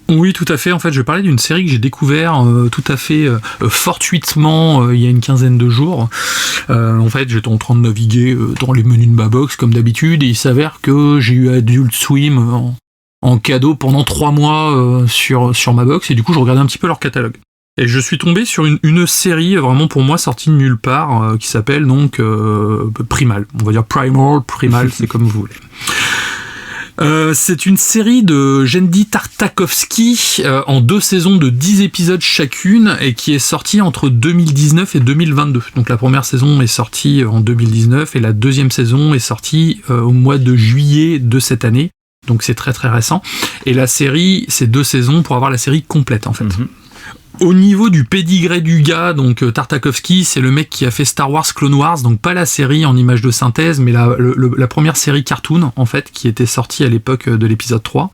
Oui, tout à fait. En fait, je vais parler d'une série que j'ai découvert tout à fait fortuitement il y a une quinzaine de jours. En fait, j'étais en train de naviguer dans les menus de ma box comme d'habitude, et il s'avère que j'ai eu Adult Swim en cadeau pendant 3 mois sur ma box, et du coup je regardais un petit peu leur catalogue. Et je suis tombé sur une série vraiment pour moi sortie de nulle part qui s'appelle donc Primal. On va dire Primal, c'est comme vous voulez. C'est une série de Genndy Tartakovsky en 2 saisons de 10 épisodes chacune, et qui est sortie entre 2019 et 2022. Donc la première saison est sortie en 2019 et la deuxième saison est sortie au mois de juillet de cette année. Donc c'est très très récent. Et la série, c'est 2 saisons pour avoir la série complète en fait. Mm-hmm. Au niveau du pédigré du gars, donc Tartakovsky, c'est le mec qui a fait Star Wars Clone Wars, donc pas la série en image de synthèse, mais la première série cartoon, en fait, qui était sortie à l'époque de l'épisode 3.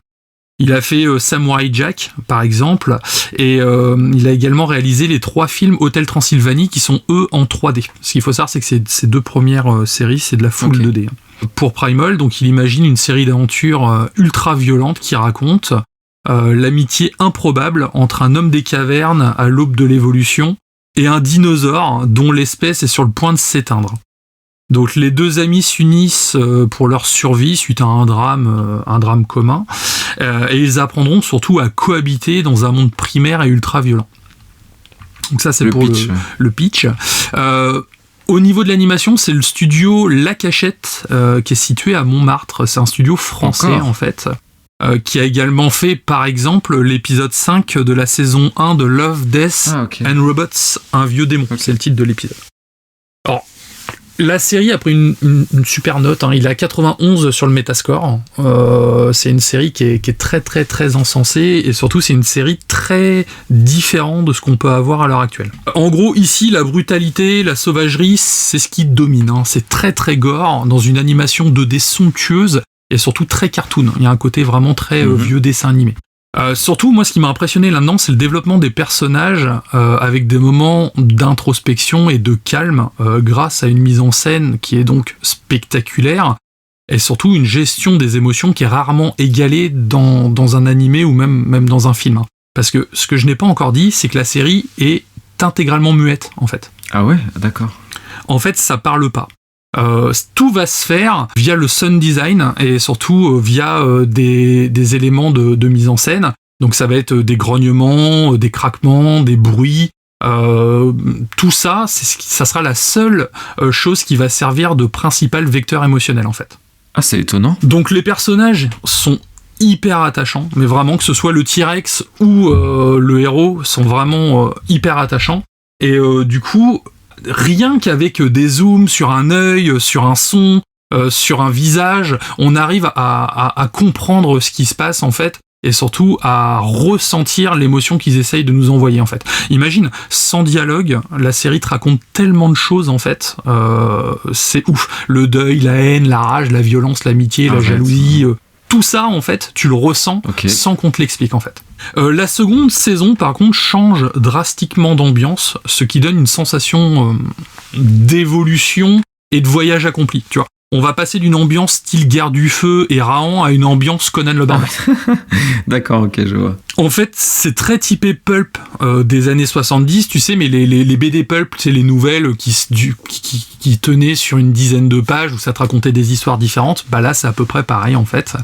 Il a fait Samurai Jack, par exemple, et il a également réalisé les 3 films Hôtel Transylvanie, qui sont, eux, en 3D. Ce qu'il faut savoir, c'est que ces 2 premières séries, c'est de la full 2D. Pour Primal, donc il imagine une série d'aventures ultra violentes qui raconte l'amitié improbable entre un homme des cavernes à l'aube de l'évolution et un dinosaure dont l'espèce est sur le point de s'éteindre. Donc les 2 amis s'unissent pour leur survie suite à un drame commun, et ils apprendront surtout à cohabiter dans un monde primaire et ultra violent. Donc ça c'est le pitch. Au niveau de l'animation, c'est le studio La Cachette qui est situé à Montmartre. C'est un studio français en fait, qui a également fait par exemple l'épisode 5 de la saison 1 de Love, Death and Robots, un vieux démon. C'est le titre de l'épisode. Alors, la série a pris une super note, il est à 91 sur le Metascore. C'est une série qui est très très très encensée, et surtout c'est une série très différente de ce qu'on peut avoir à l'heure actuelle. En gros, ici, la brutalité, la sauvagerie, c'est ce qui domine. C'est très très gore, dans une animation 2D somptueuse, et surtout très cartoon. Il y a un côté vraiment très vieux dessin animé. Surtout, moi, ce qui m'a impressionné là-dedans, c'est le développement des personnages avec des moments d'introspection et de calme grâce à une mise en scène qui est donc spectaculaire, et surtout une gestion des émotions qui est rarement égalée dans un animé ou même dans un film. Parce que ce que je n'ai pas encore dit, c'est que la série est intégralement muette, en fait. Ah ouais, d'accord. En fait, ça parle pas. Tout va se faire via le sound design et surtout via des éléments de mise en scène. Donc ça va être des grognements, des craquements, des bruits. Tout ça, ça sera la seule chose qui va servir de principal vecteur émotionnel en fait. Ah, c'est étonnant. Donc les personnages sont hyper attachants, mais vraiment que ce soit le T-Rex ou le héros sont vraiment hyper attachants. Et du coup, rien qu'avec des zooms sur un œil, sur un son, sur un visage, on arrive à comprendre ce qui se passe en fait, et surtout à ressentir l'émotion qu'ils essayent de nous envoyer en fait. Imagine, sans dialogue, la série te raconte tellement de choses en fait, c'est ouf. Le deuil, la haine, la rage, la violence, l'amitié, la jalousie, tout ça en fait, tu le ressens sans qu'on te l'explique en fait. La seconde saison par contre change drastiquement d'ambiance, ce qui donne une sensation d'évolution et de voyage accompli, tu vois. On va passer d'une ambiance style Guerre du Feu et Rahan à une ambiance Conan le Barbare. D'accord, ok, je vois. En fait, c'est très typé pulp des années 70, tu sais, mais les BD pulp, c'est les nouvelles qui tenaient sur une dizaine de pages où ça te racontait des histoires différentes. Bah là, c'est à peu près pareil en fait.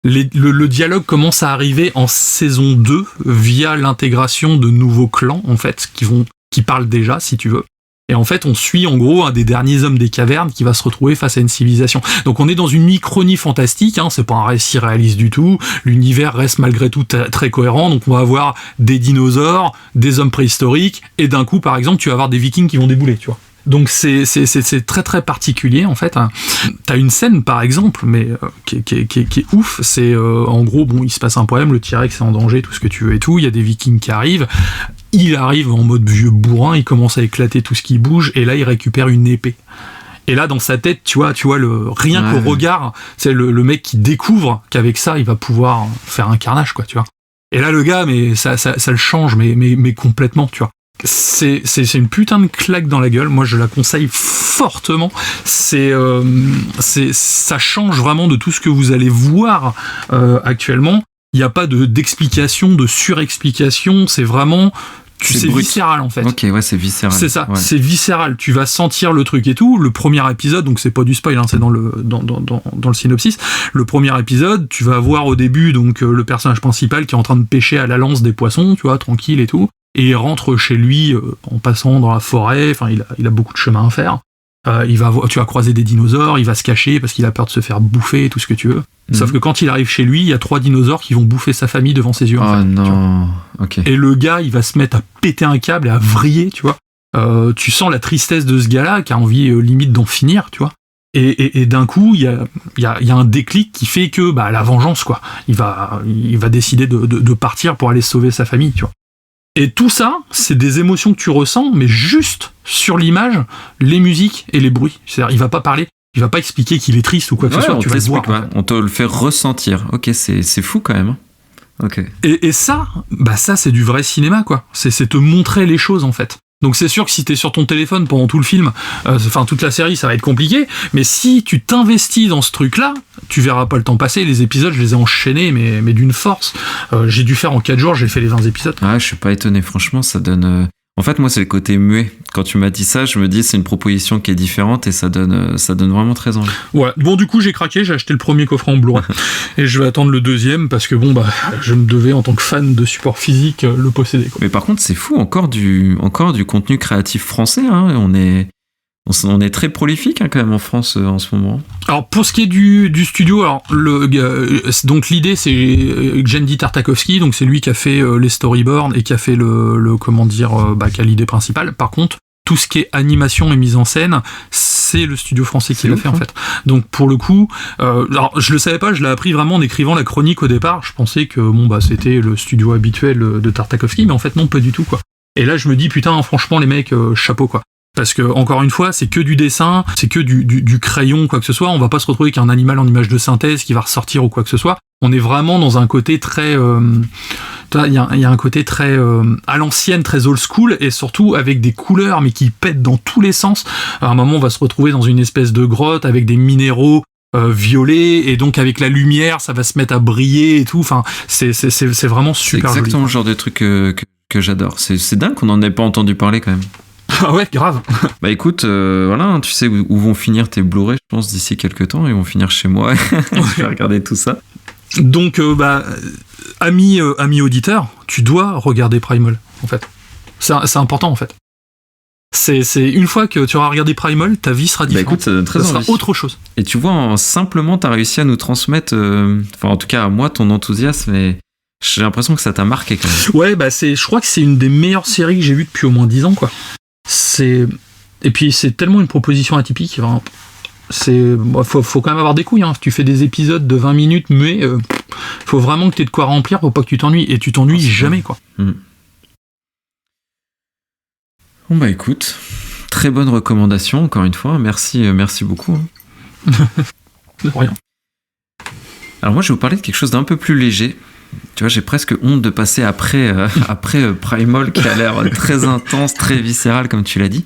Le dialogue commence à arriver en saison 2 via l'intégration de nouveaux clans en fait qui parlent déjà, si tu veux. Et en fait, on suit en gros un des derniers hommes des cavernes qui va se retrouver face à une civilisation. Donc on est dans une uchronie fantastique, c'est pas un récit réaliste du tout, l'univers reste malgré tout très cohérent, donc on va avoir des dinosaures, des hommes préhistoriques, et d'un coup, par exemple, tu vas avoir des vikings qui vont débouler, tu vois. Donc c'est très très particulier en fait. T'as une scène par exemple, mais qui est ouf. C'est en gros bon, il se passe un problème, le T-Rex est en danger, tout ce que tu veux et tout. Il y a des Vikings qui arrivent. Il arrive en mode vieux bourrin, il commence à éclater tout ce qui bouge et là il récupère une épée. Et là dans sa tête, tu vois rien qu'au regard, c'est le mec qui découvre qu'avec ça il va pouvoir faire un carnage quoi, tu vois. Et là le gars, mais ça le change, mais complètement, tu vois. C'est une putain de claque dans la gueule. Moi, je la conseille fortement. Ça change vraiment de tout ce que vous allez voir actuellement. Il n'y a pas d'explication, de surexplication. C'est vraiment... C'est viscéral en fait. Ok, ouais, c'est viscéral. C'est ça, ouais. C'est viscéral. Tu vas sentir le truc et tout. Le premier épisode, donc c'est pas du spoil, c'est dans le synopsis. Le premier épisode, tu vas voir au début donc le personnage principal qui est en train de pêcher à la lance des poissons, tu vois, tranquille et tout. Et il rentre chez lui en passant dans la forêt. Enfin, il a beaucoup de chemin à faire. Tu vas croiser des dinosaures, il va se cacher parce qu'il a peur de se faire bouffer et tout ce que tu veux. Sauf que quand il arrive chez lui, il y a 3 dinosaures qui vont bouffer sa famille devant ses yeux. Oh non, ok. Et le gars, il va se mettre à péter un câble et à vriller, tu vois. Tu sens la tristesse de ce gars-là qui a envie limite d'en finir, tu vois. Et d'un coup, il y a un déclic qui fait que la vengeance, quoi. Il va décider de partir pour aller sauver sa famille, tu vois. Et tout ça, c'est des émotions que tu ressens, mais juste sur l'image, les musiques et les bruits. C'est-à-dire, il va pas parler, il va pas expliquer qu'il est triste ou quoi que ce soit. Tu vas le voir. Ouais. On te le fait ressentir. Ok, c'est fou quand même. Ok. Et ça, ça c'est du vrai cinéma, quoi. C'est te montrer les choses en fait. Donc c'est sûr que si t'es sur ton téléphone pendant tout le film, toute la série, ça va être compliqué, mais si tu t'investis dans ce truc-là, tu verras pas le temps passer. Les épisodes, je les ai enchaînés, mais d'une force. J'ai dû faire en 4 jours, j'ai fait les 20 épisodes. Ah, je suis pas étonné, franchement, ça donne... En fait, moi, c'est le côté muet. Quand tu m'as dit ça, je me dis c'est une proposition qui est différente et ça donne vraiment très envie. Ouais. Bon, du coup, j'ai craqué, j'ai acheté le premier coffret en Blu-ray et je vais attendre le deuxième parce que je me devais en tant que fan de support physique le posséder, quoi. Mais par contre, c'est fou, encore du contenu créatif français. On est très prolifique quand même en France en ce moment. Alors pour ce qui est du studio, donc l'idée c'est Genndy Tartakovsky, donc c'est lui qui a fait les storyboards et qui a fait qui a l'idée principale. Par contre, tout ce qui est animation et mise en scène, c'est le studio français qui l'a fait en fait. Donc pour le coup, alors je le savais pas, je l'ai appris vraiment en écrivant la chronique au départ. Je pensais que c'était le studio habituel de Tartakovsky, mais en fait non, pas du tout, quoi. Et là je me dis putain, franchement les mecs, chapeau, quoi. Parce que, encore une fois, c'est que du dessin, c'est que du crayon, quoi que ce soit. On va pas se retrouver avec un animal en image de synthèse qui va ressortir ou quoi que ce soit. On est vraiment dans un côté très... il y a un côté très à l'ancienne, très old school, et surtout avec des couleurs, mais qui pètent dans tous les sens. À un moment, on va se retrouver dans une espèce de grotte avec des minéraux violets, et donc avec la lumière, ça va se mettre à briller et tout. Enfin, c'est vraiment super joli. C'est exactement le genre de truc que j'adore. C'est dingue qu'on en ait pas entendu parler quand même. Ah ouais, grave. Bah écoute, voilà, tu sais où vont finir tes Blu-ray, je pense, d'ici quelques temps. Ils vont finir chez moi. Je vais regarder tout ça. Donc, ami auditeur, tu dois regarder Primal, en fait. C'est important, en fait. C'est une fois que tu auras regardé Primal, ta vie sera différente. Bah écoute, ça donne très envie. Sera autre chose. Et tu vois, simplement, t'as réussi à nous transmettre, en tout cas à moi, ton enthousiasme, et j'ai l'impression que ça t'a marqué quand même. Ouais, je crois que c'est une des meilleures séries que j'ai vues depuis au moins 10 ans, quoi. Et puis c'est tellement une proposition atypique. Enfin, faut quand même avoir des couilles. Tu fais des épisodes de 20 minutes, mais faut vraiment que tu aies de quoi remplir pour pas que tu t'ennuies. Et tu t'ennuies jamais, quoi. Bon bah écoute, très bonne recommandation encore une fois. Merci beaucoup. De rien. Alors moi je vais vous parler de quelque chose d'un peu plus léger. Tu vois, j'ai presque honte de passer après Primal qui a l'air très intense, très viscéral comme tu l'as dit.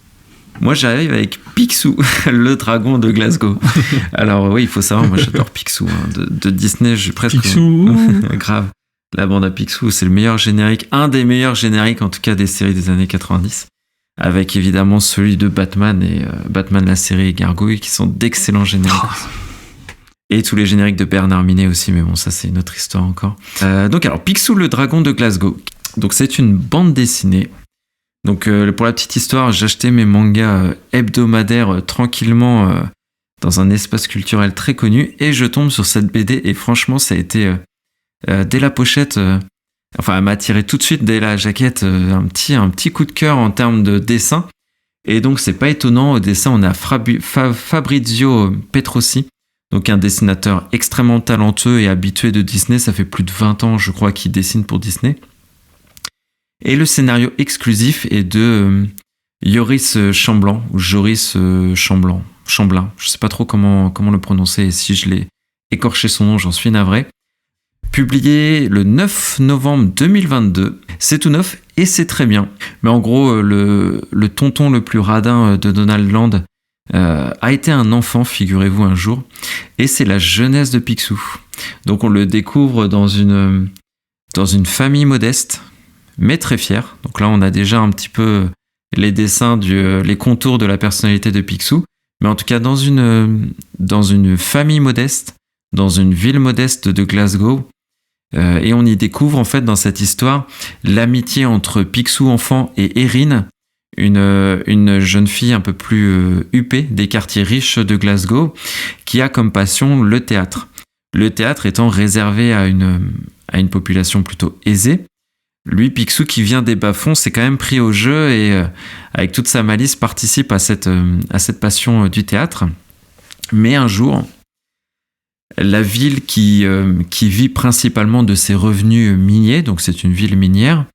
Moi, j'arrive avec Picsou, le dragon de Glasgow. Alors oui, il faut savoir, moi j'adore Picsou. De Disney, je suis presque... Picsou. Grave. La bande à Picsou, c'est le meilleur générique, un des meilleurs génériques en tout cas des séries des années 90. Avec évidemment celui de Batman et Batman la série et Gargouille qui sont d'excellents génériques. Et tous les génériques de Bernard Minet aussi, mais bon, ça c'est une autre histoire encore. Donc alors, Picsou le dragon de Glasgow. Donc c'est une bande dessinée. Donc pour la petite histoire, j'achetais mes mangas hebdomadaires tranquillement dans un espace culturel très connu et je tombe sur cette BD et franchement ça a été dès la pochette, elle m'a attiré tout de suite dès la jaquette, un petit coup de cœur en termes de dessin. Et donc c'est pas étonnant, au dessin on a Fabrizio Petrosi, donc un dessinateur extrêmement talentueux et habitué de Disney, ça fait plus de 20 ans je crois qu'il dessine pour Disney. Et le scénario exclusif est de Joris Chamblin, ou Joris Chamblin, je sais pas trop comment le prononcer, et si je l'ai écorché son nom, j'en suis navré. Publié le 9 novembre 2022, c'est tout neuf et c'est très bien. Mais en gros, le tonton le plus radin de Donald Land a été un enfant, figurez-vous, un jour, et c'est la jeunesse de Picsou. Donc on le découvre dans une famille modeste, mais très fière. Donc là, on a déjà un petit peu les dessins, les contours de la personnalité de Picsou. Mais en tout cas, dans une famille modeste, dans une ville modeste de Glasgow. Et on y découvre, en fait, dans cette histoire, l'amitié entre Picsou enfant et Erin, une jeune fille un peu plus huppée des quartiers riches de Glasgow, qui a comme passion le théâtre. Le théâtre étant réservé à une population plutôt aisée. Lui, Picsou, qui vient des bas-fonds, s'est quand même pris au jeu et, avec toute sa malice, participe à cette passion du théâtre. Mais un jour, la ville qui vit principalement de ses revenus miniers, donc c'est une ville minière,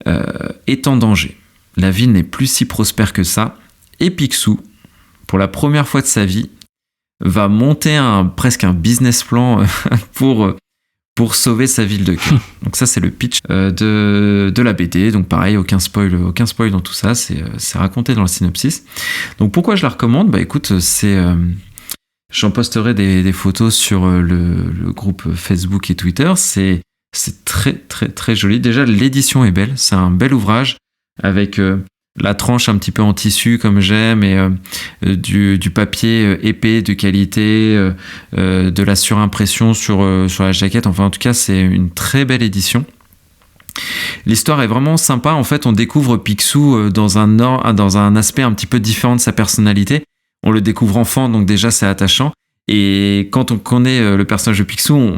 est en danger. La ville n'est plus si prospère que ça. Et Picsou, pour la première fois de sa vie, va monter presque un business plan pour sauver sa ville de cœur. Donc ça, c'est le pitch de la BD. Donc pareil, aucun spoil dans tout ça. C'est raconté dans le synopsis. Donc pourquoi je la recommande ? Bah écoute, j'en posterai des photos sur le groupe Facebook et Twitter. C'est très très très joli. Déjà, l'édition est belle. C'est un bel ouvrage avec la tranche un petit peu en tissu comme j'aime et du papier épais de qualité, de la surimpression sur la jaquette. Enfin, en tout cas, c'est une très belle édition. L'histoire est vraiment sympa. En fait, on découvre Picsou dans un aspect un petit peu différent de sa personnalité. On le découvre enfant, donc déjà c'est attachant. Et quand on connaît le personnage de Picsou,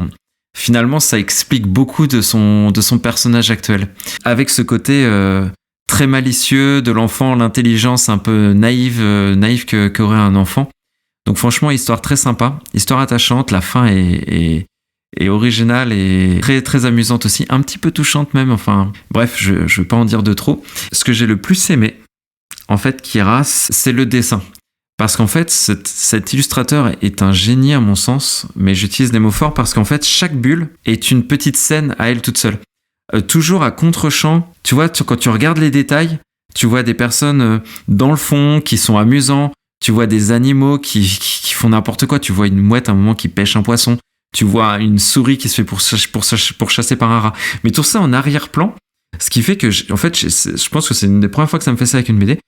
finalement ça explique beaucoup de son personnage actuel. Avec ce côté très malicieux de l'enfant, l'intelligence un peu naïve qu'aurait un enfant. Donc franchement, histoire très sympa, histoire attachante, la fin est originale et très très amusante aussi, un petit peu touchante même. Enfin bref, je vais pas en dire de trop. Ce que j'ai le plus aimé, en fait, Kira, c'est le dessin. Parce qu'en fait, cet illustrateur est un génie à mon sens, mais j'utilise des mots forts parce qu'en fait, chaque bulle est une petite scène à elle toute seule. Toujours à contre-champ, tu vois, quand tu regardes les détails, tu vois des personnes dans le fond qui sont amusants, tu vois des animaux qui font n'importe quoi, tu vois une mouette à un moment qui pêche un poisson, tu vois une souris qui se fait pour chasser par un rat. Mais tout ça en arrière-plan, ce qui fait que, en fait, je pense que c'est une des premières fois que ça me fait ça avec une BD.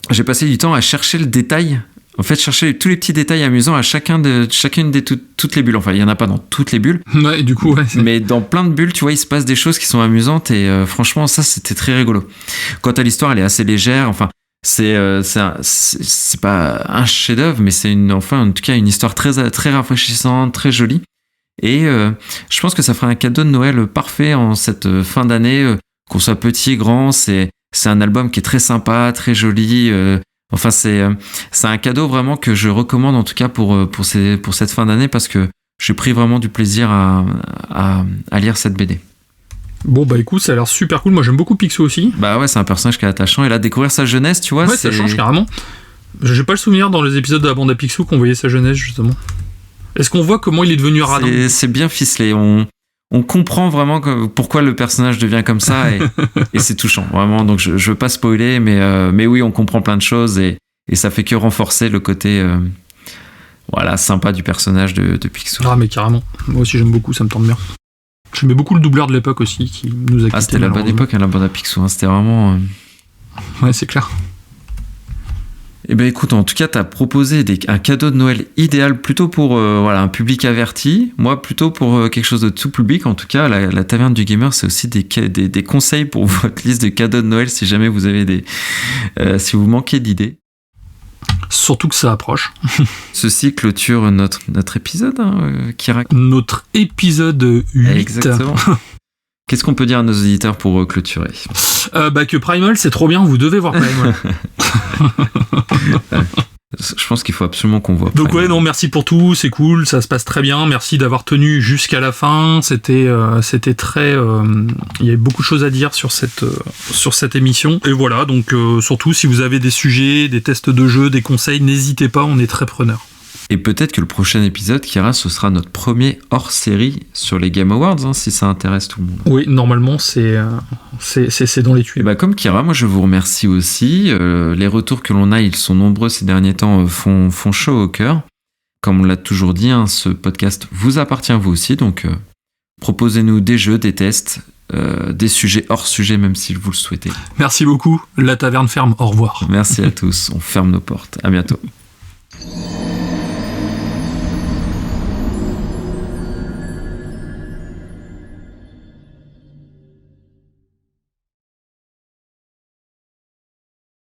J'ai passé du temps à chercher le détail, en fait chercher tous les petits détails amusants à chacune des toutes les bulles. Enfin, il y en a pas dans toutes les bulles. Ouais, du coup, ouais. Mais dans plein de bulles, tu vois, il se passe des choses qui sont amusantes et franchement, ça, c'était très rigolo. Quant à l'histoire, elle est assez légère. Enfin, c'est pas un chef-d'œuvre, mais c'est en tout cas une histoire très très rafraîchissante, très jolie. Et je pense que ça fera un cadeau de Noël parfait en cette fin d'année, qu'on soit petit, grand. C'est un album qui est très sympa, très joli. Enfin, c'est un cadeau vraiment que je recommande en tout cas pour cette fin d'année parce que j'ai pris vraiment du plaisir à lire cette BD. Bon bah écoute, ça a l'air super cool. Moi j'aime beaucoup Picsou aussi. Bah ouais, c'est un personnage qui est attachant et là découvrir sa jeunesse, tu vois. Ouais, ça change carrément. J'ai pas le souvenir dans les épisodes de la bande à Picsou qu'on voyait sa jeunesse justement. Est-ce qu'on voit comment il est devenu radin ? C'est bien ficelé. On on comprend vraiment pourquoi le personnage devient comme ça et c'est touchant, vraiment. Donc je veux pas spoiler, mais oui, on comprend plein de choses et ça fait que renforcer le côté sympa du personnage de Picsou. Ah, mais carrément. Moi aussi, j'aime beaucoup, ça me tente bien. J'aimais beaucoup le doubleur de l'époque aussi, qui nous a quittés. C'était la bonne époque, la bande à Picsou, c'était vraiment... Ouais, c'est clair. Eh ben écoute, en tout cas, t'as proposé un cadeau de Noël idéal plutôt pour un public averti. Moi, plutôt pour quelque chose de tout public. En tout cas, la Taverne du Gamer, c'est aussi des conseils pour votre liste de cadeaux de Noël si jamais vous avez si vous manquez d'idées. Surtout que ça approche. Ceci clôture notre épisode, Kira. Notre épisode 8. Exactement. Qu'est-ce qu'on peut dire à nos auditeurs pour clôturer ? Que Primal, c'est trop bien, vous devez voir Primal. Je pense qu'il faut absolument qu'on voit. Donc Primal. ouais, non, merci pour tout, c'est cool, ça se passe très bien. Merci d'avoir tenu jusqu'à la fin. C'était très... Il y avait beaucoup de choses à dire sur cette émission. Et voilà, donc surtout, si vous avez des sujets, des tests de jeux, des conseils, n'hésitez pas, on est très preneurs. Et peut-être que le prochain épisode, Kira, ce sera notre premier hors-série sur les Game Awards, si ça intéresse tout le monde. Oui, normalement, c'est dans les tuyaux. Et comme Kira, moi je vous remercie aussi. Les retours que l'on a, ils sont nombreux ces derniers temps, font chaud au cœur. Comme on l'a toujours dit, ce podcast vous appartient vous aussi, donc proposez-nous des jeux, des tests, des sujets hors sujet, même si vous le souhaitez. Merci beaucoup, la taverne ferme, au revoir. Merci à tous, on ferme nos portes. À bientôt.